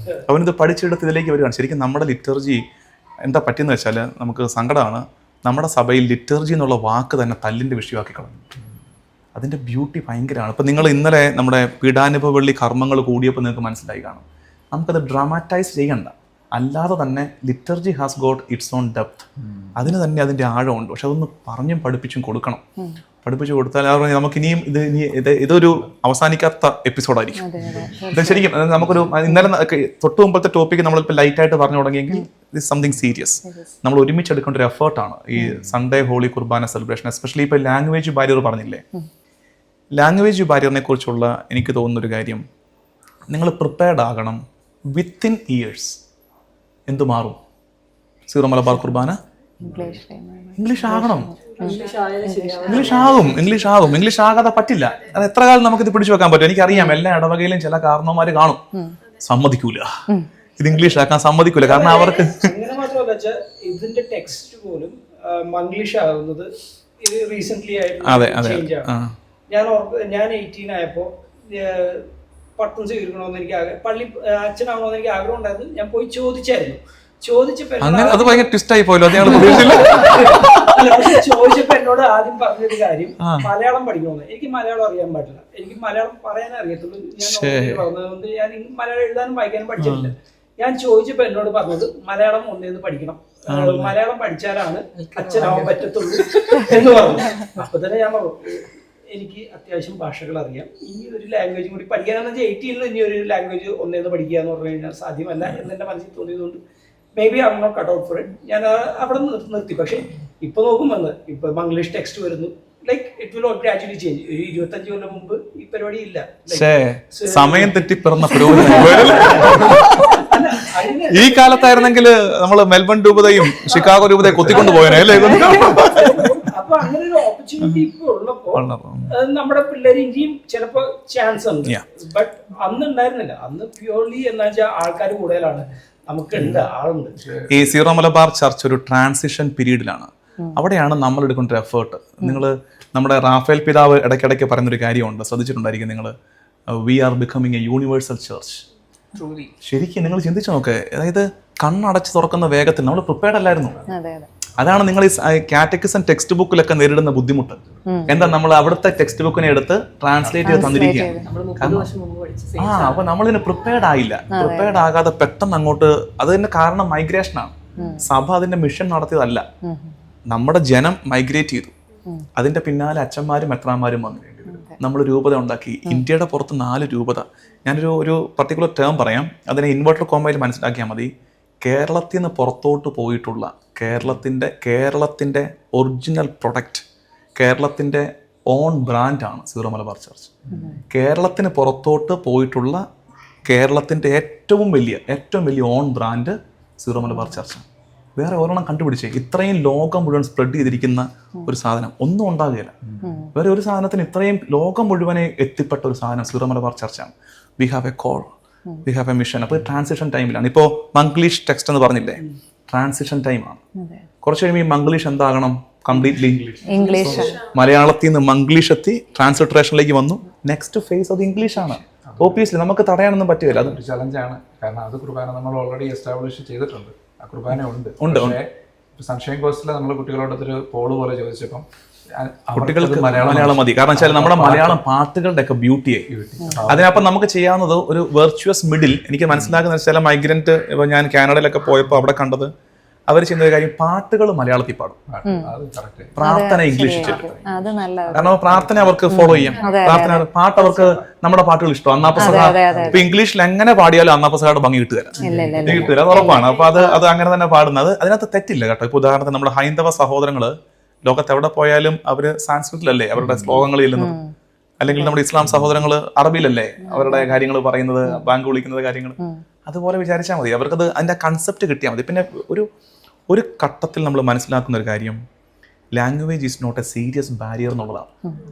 S1: അവനിത് പഠിച്ചെടുത്ത് ഇതിലേക്ക് വരികയാണ്. ശരിക്കും നമ്മുടെ ലിറ്റർജി എന്താ പറ്റിയെന്ന് വെച്ചാൽ നമുക്ക് സങ്കടമാണ്, നമ്മുടെ സഭയിൽ ലിറ്റർജി എന്നുള്ള വാക്ക് തന്നെ തല്ലിൻ്റെ വിഷയമാക്കി കളഞ്ഞു. അതിൻ്റെ ബ്യൂട്ടി ഭയങ്കരമാണ്. ഇപ്പം നിങ്ങൾ ഇന്നലെ നമ്മുടെ പീഡാനുഭവള്ളി കർമ്മങ്ങൾ കൂടിയപ്പോൾ നിങ്ങൾക്ക് മനസ്സിലായി കാണും. നമുക്കത് ഡ്രാമാറ്റൈസ് ചെയ്യണ്ട, അല്ലാതെ തന്നെ liturgy has got it's on depth. അതിന് തന്നെ അതിൻ്റെ ആഴമുണ്ട്. പക്ഷെ അതൊന്ന് പറഞ്ഞും പഠിപ്പിച്ചും കൊടുക്കണം. പഠിപ്പിച്ചു കൊടുത്താൽ നമുക്കിനിയും ഇതൊരു അവസാനിക്കാത്ത എപ്പിസോഡായിരിക്കും. ഇത് ശരിക്കും നമുക്കൊരു ഇന്നലെ തൊട്ട് മുമ്പത്തെ ടോപ്പിക്ക് നമ്മളിപ്പോൾ ലൈറ്റായിട്ട് പറഞ്ഞു തുടങ്ങിയെങ്കിൽ ഇറ്റ്സ് സംതിങ് സീരിയസ്. നമ്മൾ ഒരുമിച്ച് എടുക്കേണ്ട ഒരു എഫേർട്ടാണ് ഈ സൺഡേ ഹോളി കുർബാന സെലിബ്രേഷൻ. എസ്പെഷ്യലി ഇപ്പോൾ ലാംഗ്വേജ് ബാരിയർ പറഞ്ഞില്ലേ, ലാംഗ്വേജ് ബാരിയറിനെ കുറിച്ചുള്ള എനിക്ക് തോന്നുന്നൊരു കാര്യം, നിങ്ങൾ പ്രിപ്പയർഡ് ആകണം. വിത്തിൻ ഇയേഴ്സ് എന്ത് മാറും? സീറോ മലബാർ കുർബാന ഇംഗ്ലീഷ് ആകണം. ഇംഗ്ലീഷ് ആകും. ഇംഗ്ലീഷ് ആകാതെ പറ്റില്ല. അത് എത്ര കാലം നമുക്കിത് പിടിച്ചു വെക്കാൻ പറ്റും? എനിക്കറിയാം എല്ലാ ഇടവകയിലും ചില കാരണവന്മാര് കാണും, സമ്മതിക്കൂല, ഇത് ഇംഗ്ലീഷ് ആക്കാൻ സമ്മതിക്കൂല. കാരണം അവർക്ക്
S6: അങ്ങനെ മാത്രമല്ല, ഇതിന്റെ ടെക്സ്റ്റ് പോലും മംഗ്ലീഷ് ആകുന്നത് റീസെന്റ് ആയിട്ട്. ഞാൻ 18 ആയപ്പോ പട്ടം സ്വീകരിക്കണമെന്ന് എനിക്ക് പള്ളി അച്ഛനാവണമെന്ന് എനിക്ക് ആഗ്രഹം ഉണ്ടായിരുന്നു. ഞാൻ പോയി ചോദിച്ചായിരുന്നു. ചോദിച്ചപ്പോ എന്നോട് ആദ്യം പറഞ്ഞൊരു കാര്യം, മലയാളം പഠിക്കണമെന്ന്. എനിക്ക് മലയാളം അറിയാൻ പാടില്ല, എനിക്ക് മലയാളം പറയാനേ അറിയത്തുള്ളൂ. ഞാൻ പറഞ്ഞതുകൊണ്ട് ഞാൻ മലയാളം എഴുതാനും വായിക്കാനും പഠിച്ചിട്ടില്ല. ഞാൻ ചോദിച്ചപ്പോ എന്നോട് പറഞ്ഞത് മലയാളം ഒന്നേന്ന് പഠിക്കണം, മലയാളം പഠിച്ചാലാണ് അച്ഛനാവാൻ പറ്റത്തുള്ളൂ എന്ന് പറഞ്ഞു. അപ്പൊ തന്നെ ഞാൻ പറഞ്ഞു, എനിക്ക് അത്യാവശ്യം ഭാഷകൾ അറിയാം, ഇനി ഒരു ലാംഗ്വേജ് കൂടി പഠിക്കാനെന്ന് വെച്ചാൽ 18 ഇനി ഒരു ലാംഗ്വേജ് ഒന്നേന്ന് പഠിക്കുക എന്ന് പറഞ്ഞു കഴിഞ്ഞാൽ സാധ്യമല്ല എന്നെന്റെ മനസ്സിൽ തോന്നിയതുകൊണ്ട് maybe I am not cut out for it. ഞാൻ അവിടെ നിർത്തി. പക്ഷെ ഇപ്പൊ നോക്കുമ്പോൾ ഇപ്പൊ മംഗ്ലീഷ് ടെക്സ്റ്റ് വരുന്നു, like it will gradually change. 25 കൊല്ലം മുമ്പ് ഈ പരിപാടി ഇല്ല.
S1: സമയം തെറ്റിപ്പിറന്ന ഈ കാലത്തായിരുന്നെങ്കിൽ നമ്മൾ മെൽബൺ രൂപതയും ഷിക്കാഗോ രൂപതയും കൊത്തിക്കൊണ്ട് പോയനല്ലേ.
S6: അപ്പൊ അങ്ങനെ ഒരു ഓപ്പർച്യൂണിറ്റി ഇപ്പൊ ഉള്ളപ്പോ നമ്മുടെ പിള്ളേർ ഇനിയും ചിലപ്പോ ചാൻസ് ഉണ്ട്. ബട്ട് അന്ന് ഉണ്ടായിരുന്നില്ല. അന്ന് പ്യൂർലി എന്താ വെച്ചാൽ ആൾക്കാർ കൂടുതലാണ്, നമുക്കുണ്ട്, ആളുണ്ട്.
S1: ഈ സീറോ മലബാർ ചർച്ച് ഒരു ട്രാൻസിഷൻ പീരീഡിലാണ്. അവിടെയാണ് നമ്മൾ എടുക്കേണ്ട ഒരു എഫേർട്ട്. നിങ്ങൾ നമ്മുടെ റാഫേൽ പിതാവ് ഇടയ്ക്കിടയ്ക്ക് പറയുന്നൊരു കാര്യമുണ്ട്, ശ്രദ്ധിച്ചിട്ടുണ്ടായിരിക്കും നിങ്ങൾ, we are becoming a universal church. ശരിക്കും നിങ്ങൾ ചിന്തിച്ചു നോക്ക്, അതായത് കണ്ണടച്ച് തുറക്കുന്ന വേഗത്തിൽ നമ്മൾ പ്രിപ്പയർഡ് അല്ലായിരുന്നു. അതാണ് നിങ്ങൾ ഈ കാറ്റക്കിസം ടെക്സ്റ്റ് ബുക്കിലൊക്കെ നേരിടുന്ന ബുദ്ധിമുട്ട്. എന്താ, നമ്മൾ അവിടുത്തെ ടെക്സ്റ്റ് ബുക്കിനെ എടുത്ത് ട്രാൻസ്ലേറ്റ് ചെയ്ത് തന്നിരിക്കുകയാണ്. അപ്പൊ നമ്മളിതിന് പ്രിപ്പയർഡ് ആയില്ല. പ്രിപ്പയർഡ് ആകാതെ പെട്ടെന്ന് അങ്ങോട്ട്, അതിന്റെ കാരണം മൈഗ്രേഷനാണ്. സഭ അതിന്റെ മിഷൻ നടത്തിയതല്ല, നമ്മുടെ ജനം മൈഗ്രേറ്റ് ചെയ്തു. അതിന്റെ പിന്നാലെ അച്ഛന്മാരും മെത്രാന്മാരും വന്നു. നമ്മൾ രൂപത ഉണ്ടാക്കി. ഇന്ത്യയുടെ പുറത്ത് 4 രൂപത. ഞാനൊരു പർട്ടിക്കുലർ ടേം പറയാം, അതിനെ ഇൻവെർട്ടർ കോമയിൽ മനസ്സിലാക്കിയാൽ മതി. കേരളത്തിൽ നിന്ന് പുറത്തോട്ട് പോയിട്ടുള്ള കേരളത്തിൻ്റെ ഒറിജിനൽ പ്രൊഡക്റ്റ്, കേരളത്തിൻ്റെ ഓൺ ബ്രാൻഡാണ് സീറോ മലബാർ ചർച്ച്. കേരളത്തിന് പുറത്തോട്ട് പോയിട്ടുള്ള കേരളത്തിൻ്റെ ഏറ്റവും വലിയ ഓൺ ബ്രാൻഡ് സീറോ മലബാർ ചർച്ചാണ്. വേറെ ഒരെണ്ണം കണ്ടുപിടിച്ചേ. ഇത്രയും ലോകം മുഴുവൻ സ്പ്രെഡ് ചെയ്തിരിക്കുന്ന ഒരു സാധനം ഒന്നും ഉണ്ടാകുകയില്ല. വേറെ ഒരു സാധനത്തിന് ഇത്രയും ലോകം മുഴുവനെ എത്തിപ്പെട്ട ഒരു സാധനം സീറോ മലബാർ ചർച്ചാണ്. We have a call, we have a mission. അപ്പോൾ ട്രാൻസിഷൻ ടൈമിലാണ്. ഇപ്പോൾ മംഗ്ലീഷ് ടെക്സ്റ്റ് എന്ന് പറഞ്ഞില്ലേ, ട്രാൻസിഷൻ ടൈമാണ്. കുറച്ച് കഴിയുമ്പോൾ ഈ മംഗ്ലീഷ് എന്താകണം? Completely English. മലയാളത്തിൽ നിന്ന് മംഗ്ലീഷ് എത്തി ട്രാൻസ്ലിട്രേഷനിലേക്ക് വന്നു. നെക്സ്റ്റ് ഫേസ് അത് ഇംഗ്ലീഷാണ്. ഓബിയസ്ലി നമുക്ക് തടയാനൊന്നും പറ്റുകയില്ല. അത്
S2: ചലഞ്ചാണ്. കാരണം അത് കുർബാന നമ്മൾ ഓൾറെഡി എസ്റ്റാബ്ലിഷ് ചെയ്തിട്ടുണ്ട്. ആ കുർബാന ഉണ്ട്. സൺഷൈൻ കോസ്റ്റിൽ നമ്മൾ കുട്ടികളോടൊരു പോള് പോലെ ചോദിച്ചപ്പം
S1: കുട്ടികൾക്ക് മലയാളം മതി. കാരണം വെച്ചാൽ നമ്മുടെ മലയാളം പാട്ടുകളുടെ ഒക്കെ ബ്യൂട്ടിയായി. അതിനപ്പം നമുക്ക് ചെയ്യാവുന്നത് ഒരു വെർച്വസ് മിഡിൽ. എനിക്ക് മനസ്സിലാക്കുന്ന ചില മൈഗ്രന്റ്, ഇപ്പൊ ഞാൻ കാനഡയിലൊക്കെ പോയപ്പോൾ അവിടെ കണ്ടത്, അവർ ചെയ്യുന്ന കാര്യം പാട്ടുകൾ മലയാളത്തിൽ പാടും, പ്രാർത്ഥന ഇംഗ്ലീഷിൽ ചെല്ലും. കാരണം പ്രാർത്ഥന അവർക്ക് ഫോളോ ചെയ്യാം. പാട്ട് അവർക്ക് നമ്മുടെ പാട്ടുകൾ ഇഷ്ടം. അന്നാപ്പസഹ ഇപ്പൊ ഇംഗ്ലീഷിൽ എങ്ങനെ പാടിയാലും അന്നാപ്പസഹയുടെ ഭംഗി കിട്ടുകയില്ല, അത് ഉറപ്പാണ്. അപ്പൊ അത് അങ്ങനെ തന്നെ പാടുന്നത്, അതിനകത്ത് തെറ്റില്ല കേട്ടോ. ഇപ്പൊ ഉദാഹരണത്തിന് നമ്മുടെ ഹൈന്ദവ സഹോദരങ്ങള് ലോകത്ത് എവിടെ പോയാലും അവര് സാൻസ്ക്രിറ്റിലല്ലേ അവരുടെ ശ്ലോകങ്ങൾ ചെല്ലുന്നത്, അല്ലെങ്കിൽ നമ്മുടെ ഇസ്ലാം സഹോദരങ്ങൾ അറബിയിലല്ലേ അവരുടെ കാര്യങ്ങൾ പറയുന്നത്, ബാങ്ക് വിളിക്കുന്നത് കാര്യങ്ങൾ. അതുപോലെ വിചാരിച്ചാൽ മതി, അവർക്കത് അതിന്റെ കൺസെപ്റ്റ് കിട്ടിയാൽ മതി. പിന്നെ ഒരു ഘട്ടത്തിൽ നമ്മൾ മനസ്സിലാക്കുന്ന ഒരു കാര്യം, language is not a serious barrier എന്നുള്ളതാണ്.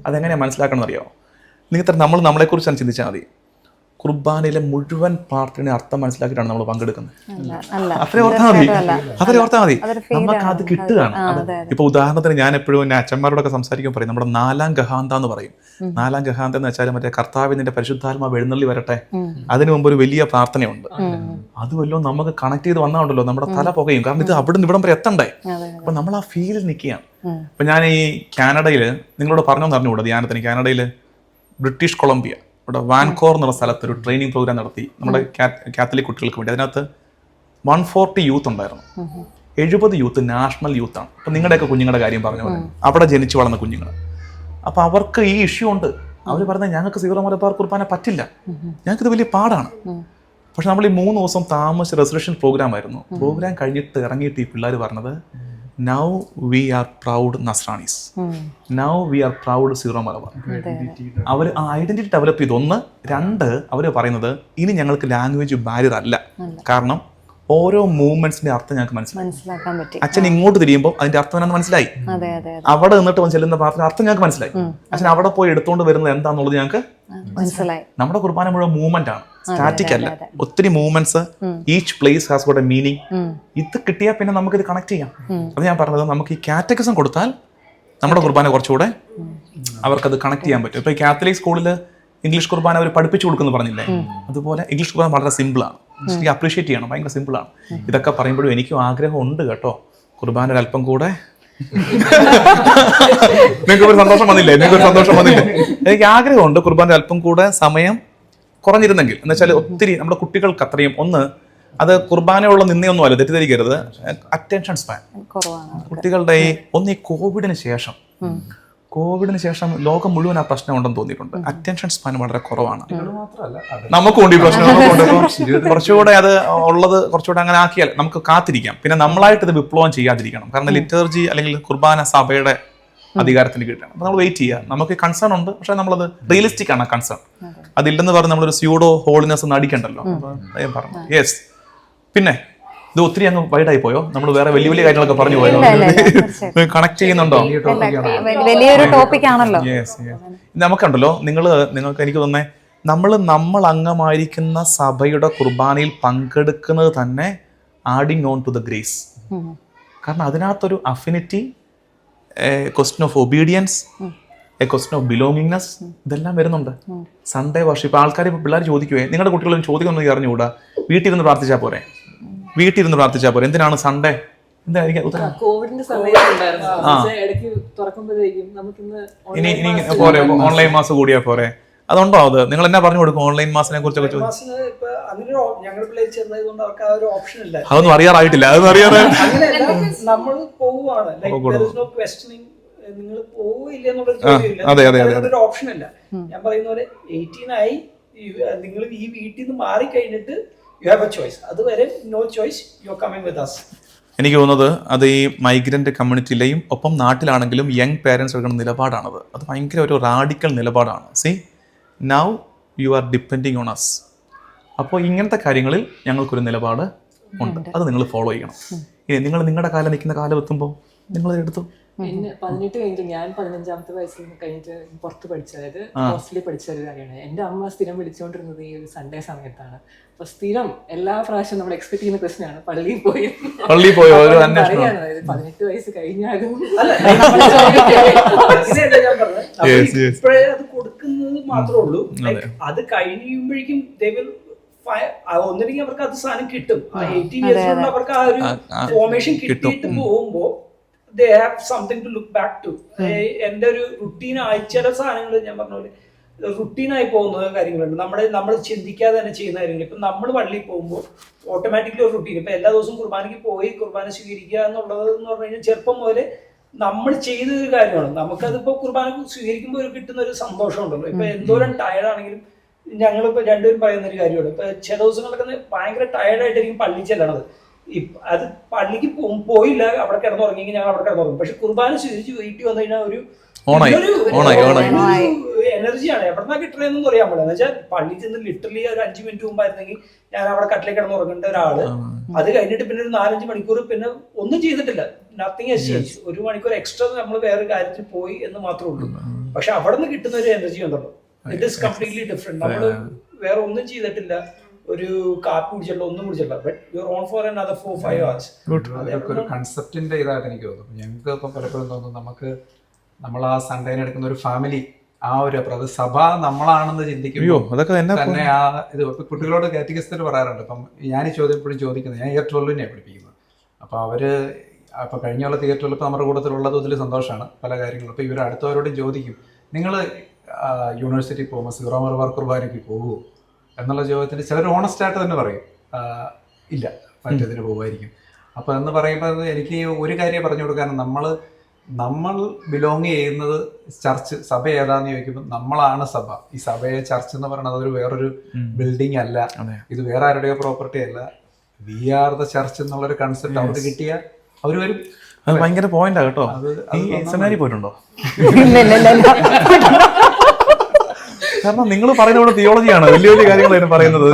S1: അതെങ്ങനെയാണ് മനസ്സിലാക്കണം എന്നറിയാമോ? നിങ്ങൾ നമ്മളെക്കുറിച്ചാണ് ചിന്തിച്ചാൽ മതി. കുർബാനയിലെ മുഴുവൻ പ്രാർത്ഥന അർത്ഥം മനസ്സിലാക്കിയിട്ടാണ് നമ്മൾ പങ്കെടുക്കുന്നത്. അത്രേ ഓർത്താൽ മതി നമുക്ക് അത് കിട്ടുകയാണ്. ഇപ്പൊ ഉദാഹരണത്തിന് ഞാൻ എപ്പോഴും എന്നെ അച്ഛന്മാരോടൊക്കെ സംസാരിക്കുമ്പോൾ പറയും, നമ്മുടെ 4ാം ഗഹാന്ത എന്ന് പറയും. 4ാം ഗഹാന്ത എന്ന് വെച്ചാൽ മറ്റേ കർത്താവിന്റെ പരിശുദ്ധാത്മാവ് എഴുന്നള്ളി വരട്ടെ, അതിനു മുമ്പ് ഒരു വലിയ പ്രാർത്ഥനയുണ്ട്. അത് വല്ലതും നമുക്ക് കണക്ട് ചെയ്ത് വന്നാണ്ടല്ലോ നമ്മുടെ തല പുകയും, കാരണം ഇത് അവിടെ നിന്ന് ഇവിടം വരെ എത്തണ്ടേ. അപ്പൊ നമ്മൾ ആ ഫീലിൽ നിൽക്കുകയാണ്. അപ്പൊ ഞാൻ ഈ കാനഡയിൽ നിങ്ങളോട് പറഞ്ഞോന്ന് അറിഞ്ഞുകൂടാ, ധ്യാനത്തിന് കാനഡയിൽ ബ്രിട്ടീഷ് കൊളംബിയ ഇവിടെ വാൻകോർ എന്നുള്ള സ്ഥലത്ത് ഒരു ട്രെയിനിങ് പ്രോഗ്രാം നടത്തി നമ്മുടെ കാത്തലിക് കുട്ടികൾക്ക് വേണ്ടി. അതിനകത്ത് 140 യൂത്ത് ഉണ്ടായിരുന്നു. 70 യൂത്ത് നാഷണൽ യൂത്താണ്. അപ്പൊ നിങ്ങളുടെയൊക്കെ കുഞ്ഞുങ്ങളുടെ കാര്യം പറഞ്ഞ പോലെ അവിടെ ജനിച്ചു വളർന്ന കുഞ്ഞുങ്ങൾ. അപ്പൊ അവർക്ക് ഈ ഇഷ്യൂ ഉണ്ട്. അവർ പറഞ്ഞത് ഞങ്ങൾക്ക് സീറോ മലബാർ കുർബാന പറ്റില്ല, ഞങ്ങൾക്കിത് വലിയ പാടാണ്. പക്ഷെ നമ്മൾ ഈ 3 ദിവസം താമസിച്ച് റെസൊല്യൂഷൻ പ്രോഗ്രാം ആയിരുന്നു. പ്രോഗ്രാം കഴിഞ്ഞിട്ട് ഇറങ്ങിയിട്ട് ഈ പിള്ളേർ പറഞ്ഞത്, now we are proud Nasranis, now we are proud Zero Malabar. അവർ ഐഡന്റിറ്റി ഡെവലപ്പ് ചെയ്തു. 1, 2 അവർ പറയുന്നത് ഇനി ഞങ്ങൾക്ക് ലാംഗ്വേജ് ബാരിയർ അല്ല, കാരണം ഓരോ മൂവ്മെന്റ്സിന്റെ അർത്ഥം ഞങ്ങൾക്ക് മനസ്സിലാക്കാൻ പറ്റി. അച്ഛൻ ഇങ്ങോട്ട് തിരിയുമ്പോൾ അതിന്റെ അർത്ഥം എന്നാന്ന് മനസ്സിലായി, അവിടെ നിന്നിട്ട് ചെല്ലുന്ന പ്രാർത്ഥന അർത്ഥം ഞങ്ങൾക്ക് മനസ്സിലായി. അച്ഛൻ അവിടെ പോയി എടുത്തുകൊണ്ട് വരുന്നത് എന്താന്നുള്ളത് ഞങ്ങൾക്ക് മനസ്സിലായി. നമ്മുടെ കുർബാന മുഴുവൻ മൂവ്മെന്റ് ആണ്, സ്റ്റാറ്റിക് അല്ല. ഒത്തിരി movements, each place has got A meaning. ഇത് കിട്ടിയാൽ പിന്നെ നമുക്ക് ഇത് കണക്ട് ചെയ്യാം. അത് ഞാൻ പറഞ്ഞത്, നമുക്ക് ഈ കാറ്റഗിസം കൊടുത്താൽ നമ്മുടെ കുർബാന കുറച്ചുകൂടെ അവർക്കത് കണക്ട് ചെയ്യാൻ പറ്റും. ഇപ്പൊ ഈ കാത്തലിക് സ്കൂളിൽ ഇംഗ്ലീഷ് കുർബാന അവർ പഠിപ്പിച്ചു കൊടുക്കുന്നു പറഞ്ഞില്ലേ, അതുപോലെ ഇംഗ്ലീഷ് കുർബാന വളരെ സിമ്പിളാണ്. അപ്രീഷിയേറ്റ് ചെയ്യണം, ഭയങ്കര സിമ്പിളാണ്. ഇതൊക്കെ പറയുമ്പോഴും എനിക്കും ആഗ്രഹം ഉണ്ട് കേട്ടോ, കുർബാന ഒരല്പം കൂടെ. നിങ്ങൾക്കൊരു സന്തോഷം വന്നില്ലേ? എനിക്ക് ആഗ്രഹമുണ്ട് കുർബാന അല്പം കൂടെ സമയം കുറഞ്ഞിരുന്നെങ്കിൽ. എന്ന് വെച്ചാൽ ഒത്തിരി നമ്മുടെ കുട്ടികൾക്ക് അത്രയും അത് കുർബാനയുള്ള നിന്നയൊന്നും അല്ല, തെറ്റിദ്ധരിക്കരുത്. അറ്റൻഷൻ സ്പാൻ കുട്ടികളുടെ ഈ കോവിഡിന് ശേഷം ലോകം മുഴുവൻ ആ പ്രശ്നം ഉണ്ടെന്ന് തോന്നിയിട്ടുണ്ട്. അറ്റൻഷൻ സ്പാൻ വളരെ കുറവാണ്. നമുക്കുണ്ട് ഈ പ്രശ്നം. കുറച്ചുകൂടെ അത് ഉള്ളത് കുറച്ചുകൂടെ അങ്ങനെ ആക്കിയാൽ നമുക്ക് കാത്തിരിക്കാം. പിന്നെ നമ്മളായിട്ട് ഇത് വിപ്ലവം ചെയ്യാതിരിക്കണം. കാരണം ലിറ്റർജി അല്ലെങ്കിൽ കുർബാന സഭയുടെ അധികാരത്തിന് കിട്ടണം. അപ്പൊ നമ്മൾ വെയിറ്റ് ചെയ്യുക. നമുക്ക് കൺസേൺ ഉണ്ട്, പക്ഷെ നമ്മളത് റിയലിസ്റ്റിക് ആണ് കൺസേൺ. അതില്ലെന്ന് പറഞ്ഞ് നമ്മളൊരു സ്യൂഡോ ഹോളിനെസ് ഒന്നും അടിക്കണ്ടല്ലോ. പറഞ്ഞു യെസ്. പിന്നെ ഇത് ഒത്തിരി അങ്ങ് വൈഡായി പോയോ? നമ്മൾ വേറെ വലിയ വലിയ കാര്യങ്ങളൊക്കെ പറഞ്ഞു പോയോ? കണക്ട് ചെയ്യുന്നുണ്ടോ?
S3: വലിയൊരു ടോപ്പിക് ആണല്ലോ.
S1: നമുക്കുണ്ടല്ലോ, നിങ്ങൾക്ക് എനിക്ക് തോന്നുന്നേ, നമ്മൾ അംഗമായിരിക്കുന്ന സഭയുടെ കുർബാനയിൽ പങ്കെടുക്കുന്നത് തന്നെ adding on to the grace. കാരണം അതിനകത്തൊരു affinity, question of obedience, a question of belongingness, ഇതെല്ലാം വരുന്നുണ്ട്. സൺഡേ വർഷിപ്പ് ആൾക്കാർ പിള്ളേർ ചോദിക്കുവേ, നിങ്ങളുടെ കുട്ടികളും ചോദിക്കൊന്നും അറിഞ്ഞുകൂടാ, വീട്ടിലിരുന്ന് പ്രാർത്ഥിച്ചാൽ പോരെ, എന്തിനാണ് സൺഡേ?
S7: കോവിഡിന്റെ
S1: ഇനി പോരെ, ഓൺലൈൻ മാസം കൂടിയാ പോരെ? അതുണ്ടോ? അത് നിങ്ങൾ എന്നാ പറഞ്ഞു കൊടുക്കും ഓൺലൈൻ മാസിനെ കുറിച്ചൊക്കെ? അതൊന്നും അറിയാറായിട്ടില്ല.
S6: നമ്മൾ പോവുകയാണ്, നിങ്ങൾ പോവില്ല എന്നുള്ളൊരു ചോദ്യമില്ല, ഓപ്ഷൻ അല്ല. ഞാൻ പറയുന്ന പോലെ 18 ആയി, നിങ്ങൾ ഈ വീട്ടിൽ നിന്ന് മാറി കഴിഞ്ഞിട്ട് you have a choice. അതുവരെ no choice, you are coming with us.
S1: എനിക്ക് തോന്നുന്നത് അത് ഈ മൈഗ്രന്റ് കമ്മ്യൂണിറ്റിയിലെയും ഒപ്പം നാട്ടിലാണെങ്കിലും യങ് പേരൻസ് എടുക്കുന്ന നിലപാടാണത്. അത് ഭയങ്കര ഒരു റാഡിക്കൽ നിലപാടാണ്. See now you are depending on us. അപ്പോൾ ഇങ്ങനത്തെ കാര്യങ്ങളിൽ ഞങ്ങൾക്കൊരു നിലപാട് ഉണ്ട്, അത് നിങ്ങൾ ഫോളോ ചെയ്യണം. ഇനി നിങ്ങൾ നിങ്ങളുടെ കാലം നിൽക്കുന്ന കാലം എത്തുമ്പോൾ നിങ്ങൾ എടുത്തു.
S7: എന്നെ 18 കഴിഞ്ഞിട്ട്, ഞാൻ 15ാമത്തെ വയസ്സിൽ കഴിഞ്ഞിട്ട് പുറത്ത് പഠിച്ചത്, അതായത് ഹോസ്റ്റലിൽ പഠിച്ച ഒരു കാര്യമാണ്. എൻ്റെ അമ്മ സ്ഥിരം വിളിച്ചുകൊണ്ടിരുന്നത് ഈ ഒരു സൺഡേ സമയത്താണ്. അപ്പൊ സ്ഥിരം എല്ലാ പ്രാവശ്യം നമ്മൾ എക്സ്പെക്ട് ചെയ്യുന്ന പ്രശ്നമാണ്, പള്ളിയിൽ പോയോ? അറിയാണ്, അതായത് 18 വയസ്സ് കഴിഞ്ഞാലും
S6: ഇപ്പോഴേ അത് കൊടുക്കുന്നത് മാത്രമേ ഉള്ളൂ. അത് കഴിയുമ്പോഴേക്കും ഒന്നില്ലെങ്കിൽ അവർക്ക് അത് സാധനം കിട്ടും. 18 ഇയേഴ്സ് കൊണ്ട് അവർക്ക് ആ ഒരു ഫോർമേഷൻ കിട്ടിയിട്ട് പോകുമ്പോ they have something to look back to. എൻ്റെ ഒരു റുട്ടീനായി ചില സാധനങ്ങൾ ഞാൻ പറഞ്ഞ പോലെ റുട്ടീനായി പോകുന്ന കാര്യങ്ങളുണ്ട്, നമ്മൾ ചിന്തിക്കാതെ തന്നെ ചെയ്യുന്ന കാര്യങ്ങൾ. ഇപ്പം നമ്മൾ പള്ളിയിൽ പോകുമ്പോൾ ഓട്ടോമാറ്റിക്കലി ഒരു റുട്ടീൻ. ഇപ്പം എല്ലാ ദിവസവും കുർബാനയ്ക്ക് പോയി കുർബാന സ്വീകരിക്കുക എന്നുള്ളത് എന്ന് പറഞ്ഞു കഴിഞ്ഞാൽ ചെറുപ്പം മുതലേ നമ്മൾ ചെയ്തൊരു കാര്യമാണ്. നമുക്കതിപ്പോൾ കുർബാന സ്വീകരിക്കുമ്പോൾ ഒരു കിട്ടുന്ന ഒരു സന്തോഷം ഉണ്ടല്ലോ. ഇപ്പം എന്തോരം ടയർഡാണെങ്കിലും ഞങ്ങളിപ്പോൾ രണ്ടുപേരും പറയുന്ന ഒരു കാര്യമാണ്, ഇപ്പം ചില ദിവസങ്ങളൊക്കെ ഭയങ്കര ടയർഡായിട്ടായിരിക്കും പള്ളി ചെല്ലണത്. അത് പള്ളിക്ക് പോയില്ല, അവിടെ കിടന്നുറങ്ങിയെങ്കിൽ ഞങ്ങൾ അവിടെ കിടന്നുറങ്ങും. പക്ഷെ കുർബാന സ്വീകരിച്ച് വീട്ടിൽ വന്നു കഴിഞ്ഞാൽ ഒരു എനർജിയാണ്. എവിടെന്നാ കിട്ടണെന്നൊന്നും അറിയാൻ പാടില്ല. എന്ന് വെച്ചാൽ പള്ളി ചെന്ന് ലിറ്ററലി ഒരു 5 മിനിറ്റ് മുമ്പായിരുന്നെങ്കിൽ ഞാൻ അവിടെ കട്ടിലേക്ക് കിടന്നുറങ്ങേണ്ട ഒരാള് അത് കഴിഞ്ഞിട്ട് പിന്നെ ഒരു 4-5 മണിക്കൂർ പിന്നെ ഒന്നും ചെയ്തിട്ടില്ല. നത്തിങ് ഹസ് ചേഞ്ച്. 1 മണിക്കൂർ എക്സ്ട്രാ നമ്മൾ വേറെ കാര്യത്തിൽ പോയി എന്ന് മാത്രമേ ഉള്ളൂ. പക്ഷെ അവിടെ നിന്ന് കിട്ടുന്ന ഒരു എനർജി ഉണ്ടല്ലോ, ഇറ്റ് ഇസ് കംപ്ലീറ്റ്ലി ഡിഫറെന്റ്. നമ്മള് വേറെ ഒന്നും ചെയ്തിട്ടില്ല, ഒരു കാപ്പി കുടിച്ചില്ല, ഒന്നും കുടിച്ചില്ല, but you are on for another 4-5 hours.
S2: അതൊക്കെ ഒരു കൺസെപ്റ്റിന്റെ ഇതായിട്ട് എനിക്ക് തോന്നുന്നു. ഞങ്ങൾക്ക് ഇപ്പം പലപ്പോഴും തോന്നുന്നു നമ്മൾ ആ സൺഡേനെ എടുക്കുന്ന ഒരു ഫാമിലി, ആ ഒരു അത് സഭ നമ്മളാണെന്ന് ചിന്തിക്കുമ്പോൾ തന്നെ ആ ഇത് കുട്ടികളോട് കാറ്റഗിസ്റ്റർ പറയാറുണ്ട്. അപ്പം ഞാൻ ഈ ചോദ്യം എപ്പോഴും ചോദിക്കുന്നത്, ഞാൻ ഇയർ 12 പഠിപ്പിക്കുന്നത്. അപ്പോൾ അവര് അപ്പോൾ കഴിഞ്ഞുള്ള തിയേറ്ററിൽ ഇപ്പോൾ നമ്മുടെ കൂട്ടത്തിലുള്ളത് ഇതിൽ സന്തോഷമാണ് പല കാര്യങ്ങളും. അപ്പോൾ ഇവർ അടുത്തവരോടും ചോദിക്കും, നിങ്ങൾ യൂണിവേഴ്സിറ്റി പോകുമ്പോൾ സീറോ മലബാർ കുർബാനയ്ക്ക് പോകുമോ എന്നുള്ള ചോദ്യത്തിന് ചിലർ ഓണസ്റ്റായിട്ട് തന്നെ പറയും ഇല്ല, മറ്റേതിന് പോകുമായിരിക്കും. അപ്പോൾ എന്ന് പറയുമ്പോൾ എനിക്ക് ഒരു കാര്യം പറഞ്ഞു കൊടുക്കാൻ, നമ്മൾ ബിലോങ് ചെയ്യുന്നത് ചർച്ച്, സഭ ഏതാന്ന് ചോദിക്കുമ്പോൾ നമ്മളാണ് സഭ. ഈ സഭയെ ചർച്ച് എന്ന് പറയുന്നത് അതൊരു വേറൊരു ബിൽഡിംഗ് അല്ല, ഇത് വേറെ ആരുടെയോ പ്രോപ്പർട്ടി അല്ല. വി ആർ ദ ചർച്ച് എന്നുള്ളൊരു കൺസെപ്റ്റ് അവർക്ക് കിട്ടിയ അവർ വരും.
S1: അത് ഭയങ്കര പോയിന്റാ കേട്ടോ. ഈ സെമിനാരി പോയിട്ടുണ്ടോ? കാരണം നിങ്ങൾ പറയുന്ന ഇവിടെ തിയോളജിയാണ്, വലിയ വലിയ കാര്യങ്ങളാണ് പറയുന്നത്.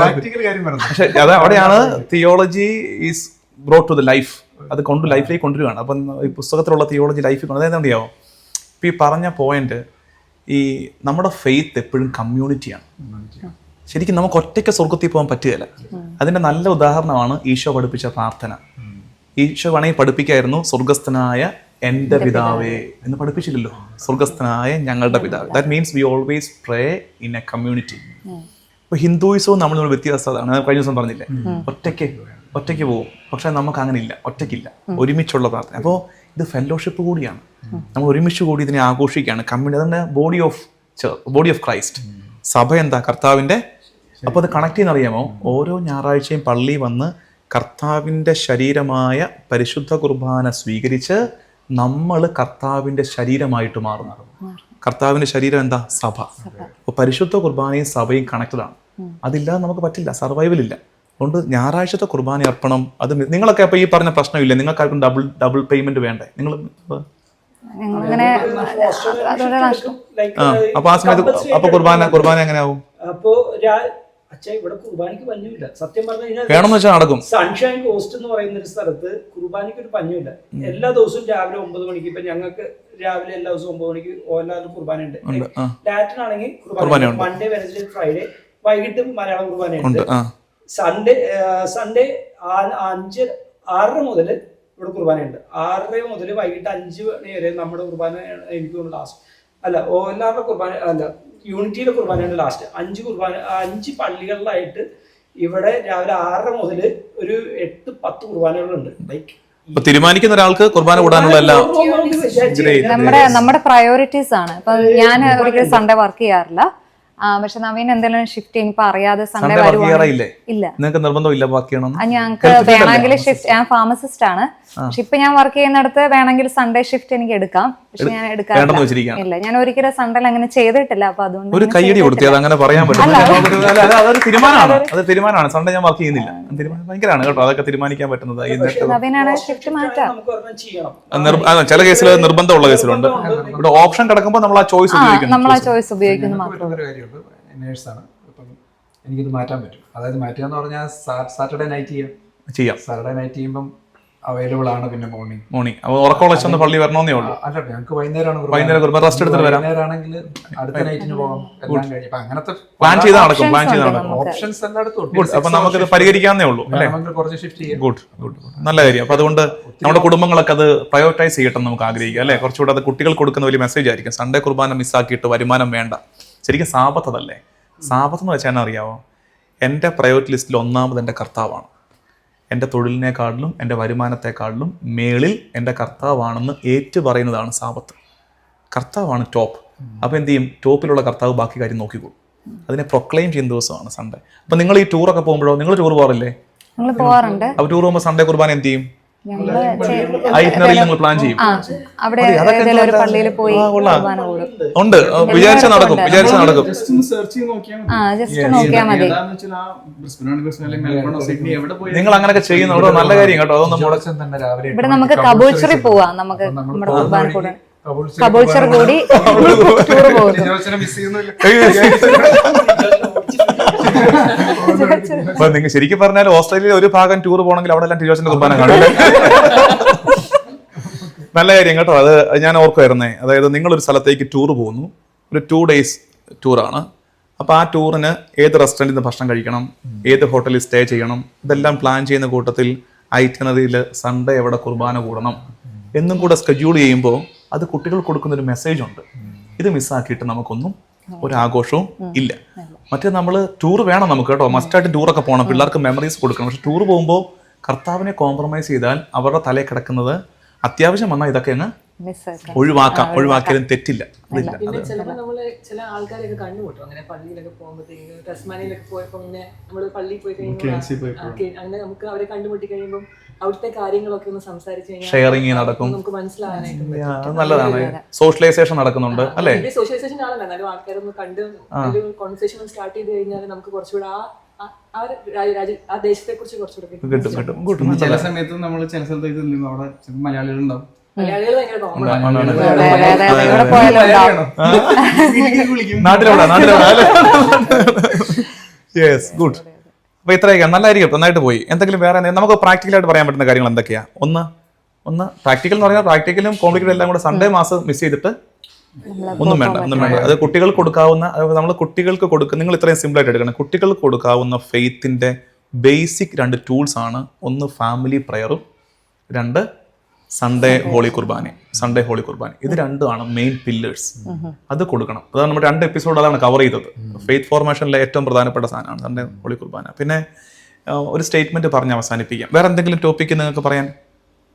S1: പക്ഷെ അത് അവിടെയാണ് theology is brought to the life, അത് ലൈഫിലേക്ക് കൊണ്ടുവരികയാണ്. അപ്പം ഈ പുസ്തകത്തിലുള്ള തിയോളജി ലൈഫിൽ കൊണ്ട് അതായത് അറിയാമോ, ഇപ്പം ഈ പറഞ്ഞ പോയിന്റ്, ഈ നമ്മുടെ ഫെയ്ത്ത് എപ്പോഴും കമ്മ്യൂണിറ്റിയാണ്. ശരിക്കും നമുക്ക് ഒറ്റയ്ക്ക് സ്വർഗത്തിൽ പോകാൻ പറ്റുകയില്ല. അതിൻ്റെ നല്ല ഉദാഹരണമാണ് ഈശോ പഠിപ്പിച്ച പ്രാർത്ഥന. ഈശോ വേണമെങ്കിൽ പഠിപ്പിക്കായിരുന്നു, സ്വർഗസ്ഥനായ എൻ്റെ പിതാവേ എന്ന് പഠിപ്പിച്ചില്ലല്ലോ, സ്വർഗസ്ഥനായ ഞങ്ങളുടെ പിതാവേ. That means we always pray in A community. ഇപ്പോൾ ഹിന്ദുയിസവും നമ്മളിവിടെ വ്യത്യാസമാണ്. കഴിഞ്ഞ ദിവസം പറഞ്ഞില്ലേ, ഒറ്റയ്ക്ക് പോകും. പക്ഷെ നമുക്ക് അങ്ങനെ ഇല്ല, ഒറ്റയ്ക്കില്ല, ഒരുമിച്ചുള്ള പ്രാർത്ഥന. അപ്പോൾ ഇത് ഫെലോഷിപ്പ് കൂടിയാണ്. നമ്മൾ ഒരുമിച്ച് കൂടി ഇതിനെ ആഘോഷിക്കുകയാണ്. കമ്മ്യൂണിറ്റി, അതിൻ്റെ ബോഡി ഓഫ് ക്രൈസ്റ്റ്. സഭ എന്താ? കർത്താവിൻ്റെ. അപ്പോൾ അത് കണക്ട് ചെയ്യുന്ന അറിയാമോ, ഓരോ ഞായറാഴ്ചയും പള്ളി വന്ന് കർത്താവിൻ്റെ ശരീരമായ പരിശുദ്ധ കുർബാന സ്വീകരിച്ച് നമ്മൾ കർത്താവിൻ്റെ ശരീരമായിട്ട് മാറുന്നു. കർത്താവിൻ്റെ ശരീരം എന്താ? സഭ. അപ്പോൾ പരിശുദ്ധ കുർബാനയും സഭയും കണക്റ്റഡ് ആണ്. അതില്ലാതെ നമുക്ക് പറ്റില്ല, സർവൈവൽ ഇല്ല. അതുകൊണ്ട് ഞായറാഴ്ചത്തെ കുർബാന അർപ്പണം, അത് നിങ്ങളൊക്കെ അപ്പോൾ ഈ പറഞ്ഞ പ്രശ്നമില്ല, നിങ്ങൾക്കാർക്കും ഡബിൾ പേയ്മെന്റ് വേണ്ടേ? നിങ്ങൾ അപ്പൊ ആ സമയത്ത് അപ്പൊ കുർബാന എങ്ങനെ ആവും?
S6: അപ്പോ അച്ഛാ ഇവിടെ കുർബാനയ്ക്ക് പഞ്ഞുമില്ല. സത്യം പറഞ്ഞു
S1: വേണമെന്ന് വെച്ചാൽ നടക്കും.
S6: സൺഷൈൻ കോസ്റ്റ് എന്ന് പറയുന്ന ഒരു സ്ഥലത്ത് കുർബാനയ്ക്ക് ഒരു പഞ്ഞുമില്ല. എല്ലാ ദിവസവും രാവിലെ 9 മണിക്ക്, ഇപ്പൊ ഞങ്ങൾക്ക് രാവിലെ എല്ലാ ദിവസവും 9 മണിക്ക് എല്ലാവരും കുർബാന ഉണ്ട്. ലാറ്റിൻ ആണെങ്കിൽ കുർബാന മൺഡേ, വെനസ്ഡേ, ഫ്രൈഡേ വൈകിട്ട് മലയാളം കുർബാനയുണ്ട്. സൺഡേ 6:30 മുതൽ ഇവിടെ കുർബാനയുണ്ട്. 6:30 മുതൽ വൈകിട്ട് 5 മണി വരെ നമ്മുടെ കുർബാന. എനിക്ക് തോന്നുന്നു ലാസ്റ്റ് അല്ല, എല്ലാവരുടെ കുർബാന അല്ല, യൂണിറ്റിയിലെ കുർബാനയാണ് ലാസ്റ്റ്. 5 പള്ളികളിലായിട്ട് ഇവിടെ രാവിലെ 6:30 മുതൽ ഒരു 8-10 കുർബാനകളുണ്ട്. ലൈക്ക്
S1: തീരുമാനിക്കുന്ന ഒരാൾക്ക് കുർബാന കൂടാനുള്ള
S3: നമ്മുടെ പ്രയോറിറ്റീസ് ആണ്. ഇപ്പൊ ഞാൻ ഒരിക്കലും സൺഡേ വർക്ക് ചെയ്യാറില്ല. പക്ഷെ നവീൻ എന്തെങ്കിലും ഷിഫ്റ്റ് ചെയ്യുമ്പോ അറിയാതെ സൺഡേ ഇല്ല,
S1: നിങ്ങൾക്ക് നിർബന്ധമില്ല വർക്ക് ചെയ്യണം.
S3: ഞങ്ങൾക്ക് വേണമെങ്കിൽ ഷിഫ്റ്റ്, ഞാൻ ഫാർമസിസ്റ്റ് ആണ്. പക്ഷെ ഇപ്പൊ ഞാൻ വർക്ക് ചെയ്യുന്നിടത്ത് വേണമെങ്കിൽ സൺഡേ ഷിഫ്റ്റ് എനിക്ക് എടുക്കാം. പക്ഷെ ഞാൻ എടുക്കാറില്ല. ഞാൻ ഒരിക്കലും സൺഡേ അങ്ങനെ ചെയ്തിട്ടില്ല. അപ്പൊ അതുകൊണ്ട്
S1: ഒരു കൈയടി കൊടുത്തത് അങ്ങനെ പറയാൻ പറ്റില്ല. അതൊരു തീരുമാനമാണ്. സൺഡേ ഞാൻ വർക്ക് ചെയ്യുന്നില്ല, ഭയങ്കരമാണ് കേട്ടോ. അതൊക്കെ തീരുമാനിക്കാൻ പറ്റുന്നത്.
S3: നവീനാണ് ഷിഫ്റ്റ് മാറ്റാം.
S1: ചില കേസിൽ നിർബന്ധമുള്ള കേസിലുണ്ട്. ഇവിടെ ഓപ്ഷൻ കിടക്കുമ്പോൾ നമ്മൾ ആ ചോയ്സ്
S3: ഉപയോഗിക്കുന്നു മാത്രമേ.
S2: നേഴ്സാണ്. അപ്പം എനിക്കിത് മാറ്റാൻ പറ്റും. അതായത് മാറ്റുക എന്ന് പറഞ്ഞാൽ സാറ്റർഡേ നൈറ്റ് ചെയ്യാം. സാറ്റർഡേ നൈറ്റ് ചെയ്യുമ്പം അവൈലബിൾ ആണ്. പിന്നെ മോർണിംഗ് അപ്പോൾ ഉറക്കമുള്ള പള്ളി വരണമെന്നേ ഉള്ളൂ. അല്ല, ഞങ്ങൾക്ക് വൈകുന്നേരം റെസ്റ്റ് എടുത്തിട്ട് വരാം. വൈകുന്നേരമാണെങ്കിൽ അടുത്ത നൈറ്റിന് പോകാം. എല്ലാം കഴിഞ്ഞു. അങ്ങനത്തെ
S1: പ്ലാൻ ചെയ്താൽ നടക്കും.
S2: ഓപ്ഷൻസ് എല്ലായിടത്തും.
S1: അപ്പൊ നമുക്കിത് പരിഹരിക്കാവുന്നേ ഉള്ളൂ.
S2: കുറച്ച് ഷിഫ്റ്റ് ചെയ്യാം.
S1: ഗുഡ്. നല്ല കാര്യം. അപ്പൊ അതുകൊണ്ട് നമ്മുടെ കുടുംബങ്ങളൊക്കെ അത് പ്രയോറിറ്റൈസ് ചെയ്യട്ടെ നമുക്ക് ആഗ്രഹിക്കാം, അല്ലെ? കുറച്ചുകൂടെ അത് കുട്ടികൾ കൊടുക്കുന്ന വലിയ മെസ്സേജ് ആയിരിക്കും. സൺഡേ കുർബാന മിസ്സാക്കിയിട്ട് വരുമാനം വേണ്ട. ശരിക്കും സാബത്ത് അതല്ലേ? സാബത്ത് എന്ന് വെച്ചാൽ അറിയാമോ, എൻ്റെ പ്രയോറിറ്റി ലിസ്റ്റിൽ ഒന്നാമത് എൻ്റെ കർത്താവാണ്. എൻ്റെ തൊഴിലിനേക്കാളിലും എൻ്റെ വരുമാനത്തെക്കാളിലും മേളിൽ എൻ്റെ കർത്താവാണെന്ന് ഏറ്റു പറയുന്നതാണ് സാബത്ത്. കർത്താവാണ് ടോപ്പ്. അപ്പോൾ എന്ത് ചെയ്യും? ടോപ്പിലുള്ള കർത്താവ് ബാക്കി കാര്യം നോക്കിക്കോളും. അതിനെ പ്രൊക്ലെയിം ചെയ്യുന്ന ദിവസമാണ് സൺഡേ. അപ്പം നിങ്ങൾ ഈ ടൂറൊക്കെ പോകുമ്പോഴോ, നിങ്ങൾ ടൂർ പോകാറില്ലേ?
S3: പോകാറുണ്ട്.
S1: അപ്പോൾ ടൂർ പോകുമ്പോൾ സൺഡേ കുർബാന എന്ത് ചെയ്യും? ഐറ്റിനറിയിൽ നമ്മൾ പ്ലാൻ ചെയ്യും.
S3: അവിടെ ഏതെങ്കിലും ഒരു പള്ളിയിൽ പോയി കുർബാന കൂടും.
S1: ഉണ്ട്, വിചാരിച്ച നടക്കും, വിചാരിച്ച നടക്കും.
S4: ജസ്റ്റ് ഒന്ന് സെർച്ച് ചെയ്ത് നോക്കിയാൽ മതി.
S3: ജസ്റ്റ് നോക്കിയാൽ മതി.
S4: എന്താന്ന് വെച്ചാൽ ആ ബ്രിസ്ബൻ അല്ലെങ്കിൽ മെൽബൺ സിഡ്നി എവിടെ പോയി
S1: നിങ്ങൾ അങ്ങനെയൊക്കെ ചെയ്യുന്ന നല്ല കാര്യം കേട്ടോ. അതൊന്നും
S2: മുടക്കം തന്നെ രാവിലെ
S3: ഇവിടെ നമുക്ക് കബൂൾച്ചറിൽ പോവാം, നമുക്ക് നമ്മുടെ കുർബാന കൂടെ കബൂൾച്ചർ കൂടി ടൂർ പോകുന്നു.
S2: മിസ് ചെയ്യുന്നില്ല.
S1: അപ്പൊ നിങ്ങൾ ശരിക്കും പറഞ്ഞാൽ ഓസ്ട്രേലിയയിൽ ഒരു ഭാഗം ടൂർ പോകണമെങ്കിൽ അവിടെ എല്ലാം ടിജോസിന്റെ കുർബാന കാണും. നല്ല കാര്യം കേട്ടോ. അത് ഞാൻ ഓർക്കുമായിരുന്നേ. അതായത് നിങ്ങളൊരു സ്ഥലത്തേക്ക് ടൂർ പോകുന്നു, ഒരു 2 days ടൂറാണ്. അപ്പോൾ ആ ടൂറിന് ഏത് റെസ്റ്റോറൻറ്റിൽ നിന്ന് ഭക്ഷണം കഴിക്കണം, ഏത് ഹോട്ടലിൽ സ്റ്റേ ചെയ്യണം, ഇതെല്ലാം പ്ലാൻ ചെയ്യുന്ന കൂട്ടത്തിൽ ഐറ്റിനറിയിൽ സൺഡേ എവിടെ കുർബാന കൂടണം എന്നും കൂടെ സ്കെഡ്യൂൾ ചെയ്യുമ്പോൾ അത് കുട്ടികൾ കൊടുക്കുന്നൊരു മെസ്സേജ് ഉണ്ട്. ഇത് മിസ്സാക്കിയിട്ട് നമുക്കൊന്നും ഒരു ആഘോഷവും ഇല്ല. മറ്റേ നമ്മൾ ടൂർ വേണം നമുക്ക് കേട്ടോ, മസ്റ്റായിട്ട് ടൂറൊക്കെ പോകണം, പിള്ളേർക്ക് മെമ്മറീസ് കൊടുക്കണം. പക്ഷെ ടൂർ പോകുമ്പോൾ കർത്താവിനെ കോംപ്രമൈസ് ചെയ്താൽ അവരുടെ തലയിൽ കിടക്കുന്നത് അത്യാവശ്യം വന്നാൽ ഇതൊക്കെ അങ്ങ് ഒഴിവാക്കിയാലും തെറ്റില്ല.
S7: പിന്നെ ചിലപ്പോൾ നമ്മള് ചില ആൾക്കാരെയൊക്കെ കണ്ടുമുട്ടും, അങ്ങനെ പള്ളിയിലൊക്കെ പോകുമ്പോഴത്തേക്ക് ടസ്മാനിയിലൊക്കെ പോയപ്പോൾ ഇങ്ങനെ നമ്മള് പള്ളിയിൽ പോയി കഴിയുമ്പോൾ അങ്ങനെ നമുക്ക് അവരെ കണ്ടുമുട്ടി കഴിയുമ്പോൾ അവിടുത്തെ കാര്യങ്ങളൊക്കെ ഒന്ന് സംസാരിച്ച് കഴിഞ്ഞാൽ
S1: ഷെയറിങ് നടക്കും,
S7: നമുക്ക് മനസ്സിലാകാനായിട്ട്
S1: നല്ലതാണ്. സോഷ്യലൈസേഷൻ നടക്കുന്നുണ്ട് അല്ലേ?
S7: സോഷ്യലൈസേഷൻ ആണല്ലോ, എന്നാലും ആൾക്കാരൊന്ന് കണ്ട് ഒരു കോൺവെർസേഷൻ സ്റ്റാർട്ട് ചെയ്ത് കഴിഞ്ഞാൽ നമുക്ക് കുറച്ചുകൂടെ ആ ദേശത്തെ കുറിച്ച് കുറച്ചുകൂടെ
S4: ചില സമയത്ത് നമ്മൾ ചില സ്ഥലത്ത് ഇത് അവിടെ മലയാളികളുണ്ടാവും.
S7: മലയാളികൾ ഭയങ്കര കോമൺ
S1: യെസ്, ഗുഡ്. അപ്പൊ ഇത്രയൊക്കെ നല്ലതായിരിക്കും, നന്നായിട്ട് പോയി. എന്തെങ്കിലും വേറെ നമുക്ക് പ്രാക്ടിക്കലായിട്ട് പറയാൻ പറ്റുന്ന കാര്യങ്ങൾ എന്തൊക്കെയാ? ഒന്ന് പ്രാക്ടിക്കൽ എന്ന് പറഞ്ഞാൽ പ്രാക്ടിക്കലും കോംപ്ലിക്കേറ്റഡ് എല്ലാം കൂടെ സൺഡേ മാസം മിസ് ചെയ്തിട്ട് ഒന്നും വേണ്ട. അത് കുട്ടികൾക്ക് കൊടുക്കാവുന്ന, നമ്മൾ കുട്ടികൾക്ക് കൊടുക്കുന്ന, നിങ്ങൾ ഇത്രയും സിമ്പിൾ ആയിട്ട് എടുക്കണം. കുട്ടികൾക്ക് കൊടുക്കാവുന്ന ഫെയ്ത്തിന്റെ ബേസിക് 2 ടൂൾസ് ആണ്. ഒന്ന് ഫാമിലി പ്രയറും, 2 സൺഡേ ഹോളി കുർബാന. ഇത് 2 മെയിൻ പില്ലേഴ്സ്. അത് കൊടുക്കണം. അതാണ് നമ്മുടെ 2 എപ്പിസോഡ് അതാണ് കവർ ചെയ്തത്. ഫെയ്ത്ത് ഫോർമേഷനിലെ ഏറ്റവും പ്രധാനപ്പെട്ട സാധനമാണ് സൺഡേ ഹോളി കുർബാന. പിന്നെ ഒരു സ്റ്റേറ്റ്മെന്റ് പറഞ്ഞ് അവസാനിപ്പിക്കാം. വേറെ എന്തെങ്കിലും ടോപ്പിക്ക് നിങ്ങൾക്ക് പറയാൻ,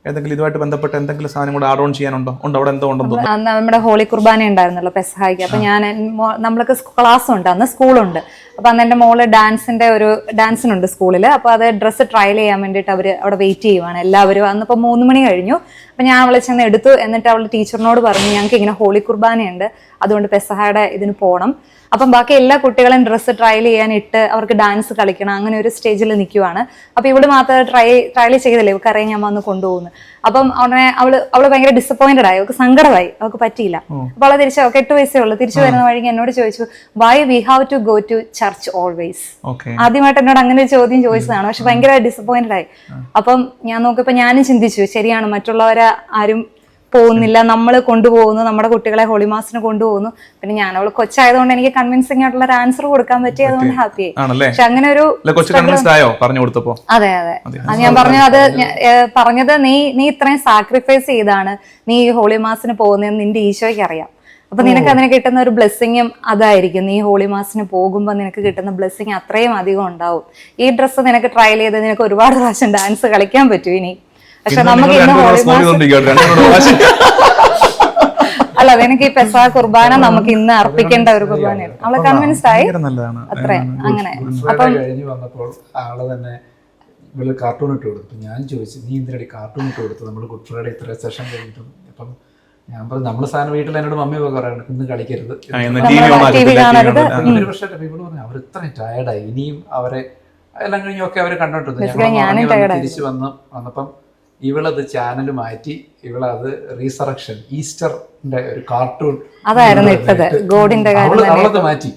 S1: ഏതെങ്കിലും ഇതുമായിട്ട് ബന്ധപ്പെട്ട് എന്തെങ്കിലും സാധനം കൂടെ ആഡ് ഓൺ ചെയ്യാനുണ്ടോ? അവിടെ എന്തോ ഉണ്ടെന്ന് തോന്നുന്നു.
S3: നമ്മുടെ ഹോളി കുർബാന ഉണ്ടായിരുന്നല്ലോ പെസഹായ്ക്ക്. അപ്പൊ ഞാൻ നമ്മൾക്ക് ക്ലാസ് ഉണ്ട്, അന്ന് സ്കൂളുണ്ട്. അപ്പൊ അന്ന് എന്റെ മോള് ഡാൻസിനുണ്ട് സ്കൂളിൽ. അപ്പൊ അത് ഡ്രസ്സ് ട്രയൽ ചെയ്യാൻ വേണ്ടിയിട്ട് അവര് അവിടെ വെയിറ്റ് ചെയ്യുവാണ് എല്ലാവരും. അന്നിപ്പോ 3 മണി കഴിഞ്ഞു. അപ്പൊ ഞാൻ അവളെ ചെന്ന് എടുത്തു. എന്നിട്ട് അവൾ ടീച്ചറിനോട് പറഞ്ഞു, ഞങ്ങൾക്ക് ഇങ്ങനെ ഹോളി കുർബാനയുണ്ട്, അതുകൊണ്ട് പെസഹായുടെ ഇതിന് പോകണം. അപ്പം ബാക്കി എല്ലാ കുട്ടികളും ഡ്രസ്സ് ട്രയൽ ചെയ്യാൻ ഇട്ട് അവർക്ക് ഡാൻസ് കളിക്കണം, അങ്ങനെ ഒരു സ്റ്റേജിൽ നിൽക്കുവാണ്. അപ്പൊ ഇവിടെ മാത്രം ട്രയൽ ചെയ്തില്ലേ, ഇവർക്ക് അറിയാൻ ഞാൻ വന്ന് കൊണ്ടുപോകുന്നു. അപ്പം ഉടനെ അവള് ഭയങ്കര ഡിസപ്പോയിന്റഡ് ആയി, അവൾക്ക് സങ്കടമായി, അവൾക്ക് പറ്റിയില്ല. അപ്പൊ അവളെ തിരിച്ചു, അവൾക്ക് 8 വയസ്സേ ഉള്ളൂ. തിരിച്ചു വരുന്ന വഴിക്ക് എന്നോട് ചോദിച്ചു, why we have to go to church always. ആദ്യമായിട്ട് എന്നോട് അങ്ങനെ ഒരു ചോദ്യം ചോദിച്ചതാണ്. പക്ഷെ ഭയങ്കര ഡിസപ്പോയിന്റഡ് ആയി. അപ്പം ഞാൻ നോക്കിയപ്പോ ഞാനും ചിന്തിച്ചു, ശരിയാണ്, മറ്റുള്ളവരെ ആരും പോകുന്നില്ല, നമ്മൾ കൊണ്ടുപോകുന്നു, നമ്മുടെ കുട്ടികളെ ഹോളി മാസിന് കൊണ്ടുപോകുന്നു. പിന്നെ ഞാൻ അവൾ കൊച്ചായതുകൊണ്ട് എനിക്ക് കൺവിൻസിംഗ് ആയിട്ടുള്ള ഒരു ആൻസർ കൊടുക്കാൻ പറ്റി, അതുകൊണ്ട് ഹാപ്പി ആയി. പക്ഷെ അങ്ങനെ ഒരു അതെ അത് ഞാൻ പറഞ്ഞത് നീ ഇത്രയും സാക്രിഫൈസ് ചെയ്താണ് നീ ഹോളി മാസിന് പോകുന്നതെന്ന് നിന്റെ ഈശോയ്ക്ക് അറിയാം. അപ്പൊ നിനക്ക് അതിന് കിട്ടുന്ന ഒരു ബ്ലെസ്സിങ്ങും അതായിരിക്കും. നീ ഹോളി മാസിന് പോകുമ്പോൾ നിനക്ക് കിട്ടുന്ന ബ്ലെസ്സിങ് അത്രയും അധികം ഉണ്ടാവും. ഈ ഡ്രസ്സ് നിനക്ക് ട്രയൽ ചെയ്ത് നിനക്ക് ഒരുപാട് പ്രാവശ്യം ഡാൻസ് കളിക്കാൻ പറ്റും ഇനി. പക്ഷെ നമുക്ക് ഇന്ന് അല്ല, അതെനിക്ക് ഈ പെസഹ കുർബാന നമുക്ക് ഇന്ന് അർപ്പിക്കേണ്ട ഒരു കുർബാനയാണ്. അവളെ കൺവിൻസ്ഡ് ആയി അത്രേ. അങ്ങനെ അപ്പം
S2: കഴിഞ്ഞ് വന്നപ്പോൾ ആള് തന്നെ കാർട്ടൂൺ ഇട്ട് കൊടുത്തു. ഞാൻ ചോദിച്ചു, നീ എന്തിനാണ് കാർട്ടൂൺ ഇട്ട് കൊടുത്തു? നമ്മൾ ഗുഡ് ഫ്രൈഡേ ഇത്ര സെഷൻ കഴിഞ്ഞിട്ടും. അപ്പം ഞാൻ പറഞ്ഞു, നമ്മളെ സാധനം വീട്ടിൽ എന്നോട് മമ്മി പറയാറുണ്ട്, ഇന്ന് കളിക്കരുത്. ഒരു പക്ഷേ ഇവള് പറഞ്ഞു, അവർ ഇത്രയും ടയർഡായി, ഇനിയും അവരെ എല്ലാം കഴിഞ്ഞൊക്കെ അവർ കണ്ടോണ്ടിരുന്നു. തിരിച്ചു വന്നപ്പം ഇവളത് ചാനൽ മാറ്റി, ഇവളത് റീസറക്ഷൻ ഈസ്റ്ററിന്റെ ഒരു കാർട്ടൂൺ
S3: അതായിരുന്നു ഇട്ടത്. ഗോഡിന്റെ
S2: അവളത് മാറ്റി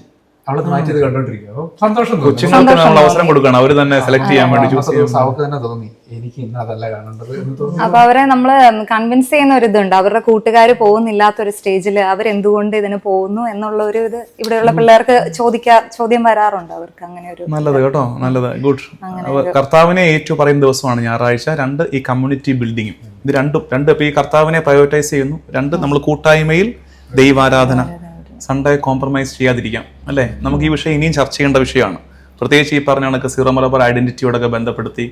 S2: ഇത് കണ്ടോണ്ടിരിക്കും. അപ്പൊ സന്തോഷം,
S1: അവസരം കൊടുക്കണം, അവര് തന്നെ സെലക്ട് ചെയ്യാൻ വേണ്ടി.
S2: അവർക്ക് തന്നെ തോന്നി, എനിക്ക് ഇന്ന് അതല്ല കാണേണ്ടത് എന്ന് തോന്നി.
S3: അപ്പൊ അവരെ നമ്മള് കൺവിൻസ് ചെയ്യുന്ന ഒരു ഇതുണ്ട്. അവരുടെ കൂട്ടുകാർ പോകുന്നില്ലാത്തൊരു സ്റ്റേജിൽ അവരെന്തുകൊണ്ട് ഇതിന് പോകുന്നു എന്നുള്ള ഒരു ഇത് ഇവിടെയുള്ള പിള്ളേർക്ക് ചോദ്യം വരാറുണ്ട്. അവർക്ക് അങ്ങനെ ഒരു
S1: നല്ലത് കേട്ടോ, നല്ലത്, ഗുഡ്. കർത്താവിനെ ഏറ്റു പറയുന്ന ദിവസമാണ് ഞായറാഴ്ച. 2 ഈ കമ്മ്യൂണിറ്റി ബിൽഡിങ്ങും. ഇത് രണ്ടും ഇപ്പൊ ഈ കർത്താവിനെ പ്രയോറിറ്റൈസ് ചെയ്യുന്നു. 2 നമ്മൾ കൂട്ടായ്മയിൽ ദൈവാരാധന. സൺഡേ കോംപ്രമൈസ് ചെയ്യാതിരിക്കാം അല്ലേ? നമുക്ക് ഈ വിഷയം ഇനിയും ചർച്ച ചെയ്യേണ്ട വിഷയമാണ്. പ്രത്യേകിച്ച് ഈ പറഞ്ഞ കണക്ക് സീറോ മലബാർ ഐഡന്റിറ്റിയോടൊക്കെ ബന്ധപ്പെടുത്തി.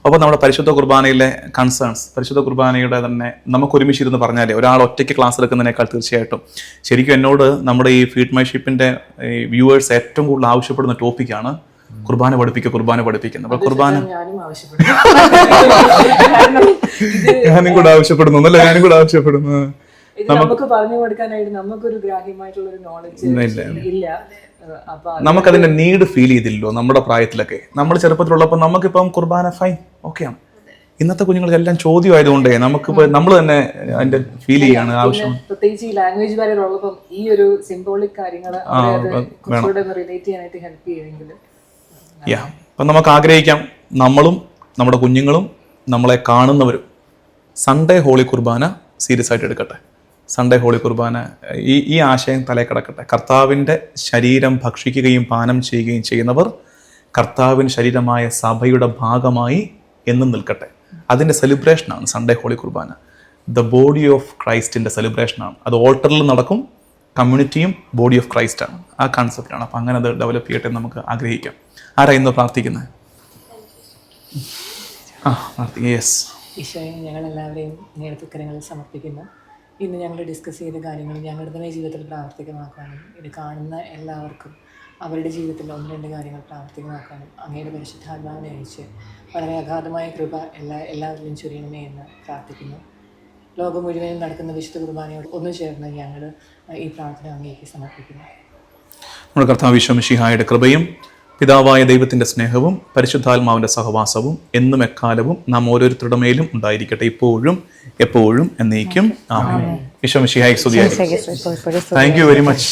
S1: ഒപ്പം നമ്മുടെ പരിശുദ്ധ കുർബാനയിലെ കൺസേൺസ്, പരിശുദ്ധ കുർബാനയുടെ തന്നെ നമുക്ക് ഒരുമിച്ചിരുന്ന് പറഞ്ഞാലേ, ഒരാൾ ഒറ്റയ്ക്ക് ക്ലാസ് എടുക്കുന്നതിനേക്കാൾ തീർച്ചയായിട്ടും ശരിക്കും എന്നോട് നമ്മുടെ ഈ ഫീഡ് മൈ ഷിപ്പിന്റെ വ്യൂവേഴ്സ് ഏറ്റവും കൂടുതൽ ആവശ്യപ്പെടുന്ന ടോപ്പിക്കാണ് കുർബാന പഠിപ്പിക്കുന്നു. അപ്പോൾ കുർബാന
S7: ഞാനും ആവശ്യപ്പെടുന്നു.
S1: ഞാനും കൂടെ ആവശ്യപ്പെടുന്നു അല്ലേ? ഞാനും കൂടെ ആവശ്യപ്പെടുന്നു.
S7: ഇത് നമുക്ക് പറഞ്ഞു കൊടുക്കാനായിട്ട് നമുക്കൊരു ഗ്രാഹ്യമായിട്ടുള്ള ഒരു നോളജ് ഇല്ല. അപ്പൊ
S1: നമുക്കതിന്റെ നീഡ് ഫീൽ ചെയ്തില്ലല്ലോ നമ്മുടെ പ്രായത്തിലൊക്കെ. നമ്മൾ ചെറുപ്പത്തിലുള്ളപ്പോൾ നമുക്കിപ്പം കുർബാന ഫൈൻ ഓക്കെയാണ്. ഇന്നത്തെ കുഞ്ഞുങ്ങൾക്കെല്ലാം ചോദ്യമായതുകൊണ്ടേ നമുക്കിപ്പോ നമ്മൾ തന്നെ അതിന്റെ ഫീൽ ചെയ്യാണ് ആവശ്യം.
S7: പ്രത്യേകിച്ച് ഈ ലാംഗ്വേജ് ബാരിയർ ഉള്ളപ്പം ഈ ഒരു സിംബോളിക് കാര്യങ്ങൾ കുറച്ചുകൂടെ റിലേറ്റ് ചെയ്യാനായിട്ട് ഹെൽപ്പ് ചെയ്യുമെങ്കിൽ
S1: അപ്പം നമുക്ക് ആഗ്രഹിക്കാം നമ്മളും നമ്മുടെ കുഞ്ഞുങ്ങളും നമ്മളെ കാണുന്നവരും സൺഡേ ഹോളി കുർബാന സീരിയസ് ആയിട്ട് എടുക്കട്ടെ. സൺഡേ ഹോളി കുർബാന ഈ ആശയം തലേ കിടക്കട്ടെ. കർത്താവിൻ്റെ ശരീരം ഭക്ഷിക്കുകയും പാനം ചെയ്യുകയും ചെയ്യുന്നവർ കർത്താവിൻ്റെ ശരീരമായ സഭയുടെ ഭാഗമായി എന്നും നിൽക്കട്ടെ. അതിൻ്റെ സെലിബ്രേഷനാണ് Sunday holy Qurbana. The body of ക്രൈസ്റ്റിൻ്റെ സെലിബ്രേഷനാണ്. അത് ഓൾട്ടറിൽ നടക്കും. കമ്മ്യൂണിറ്റിയും ബോഡി ഓഫ് ക്രൈസ്റ്റാണ്. ആ കൺസെപ്റ്റാണ്. അപ്പം അങ്ങനെ അത് ഡെവലപ്പ് ചെയ്യട്ടെ എന്ന് നമുക്ക് ആഗ്രഹിക്കാം. ആരാ ഇന്ന് പ്രാർത്ഥിക്കുന്നത്? യെസ്.
S7: ഈശോയെ ഞങ്ങളെല്ലാവരെയും നേരത്തെ കരങ്ങളിൽ സമർപ്പിക്കുന്നു. ഇന്ന് ഞങ്ങൾ ഡിസ്കസ് ചെയ്ത കാര്യങ്ങൾ ഞങ്ങളുടെ തന്നെ ജീവിതത്തിൽ പ്രാവർത്തികമാക്കാനും ഇത് കാണുന്ന എല്ലാവർക്കും അവരുടെ ജീവിതത്തിൽ 1-2 കാര്യങ്ങൾ പ്രാവർത്തികമാക്കാനും അങ്ങയുടെ പരിശുദ്ധാത്മാവിനെ അയച്ച് വളരെ അഗാധമായ കൃപ എല്ലാവരിലും ചൊരിയണമേ എന്ന് പ്രാർത്ഥിക്കുന്നു. ലോകം മുഴുവനും നടക്കുന്ന വിശുദ്ധ കുർബാനയോട് ഒന്നു ചേർന്ന് ഞങ്ങൾ ഈ പ്രാർത്ഥന അങ്ങേക്ക് സമർപ്പിക്കുന്നു.
S1: നമ്മുടെ കർത്താവ് ഈശോ മിശിഹായുടെ കൃപയും പിതാവായ ദൈവത്തിൻ്റെ സ്നേഹവും പരിശുദ്ധാത്മാവിൻ്റെ സഹവാസവും എന്നും എക്കാലവും നാം ഓരോരുത്തരുടെ മേലും ഉണ്ടായിരിക്കട്ടെ, ഇപ്പോഴും എപ്പോഴും എന്നേക്കും. ആമേൻ. ഈശോ മിശിഹായ്ക്ക് സ്തുതിയായിരിക്കട്ടെ. Thank you very much.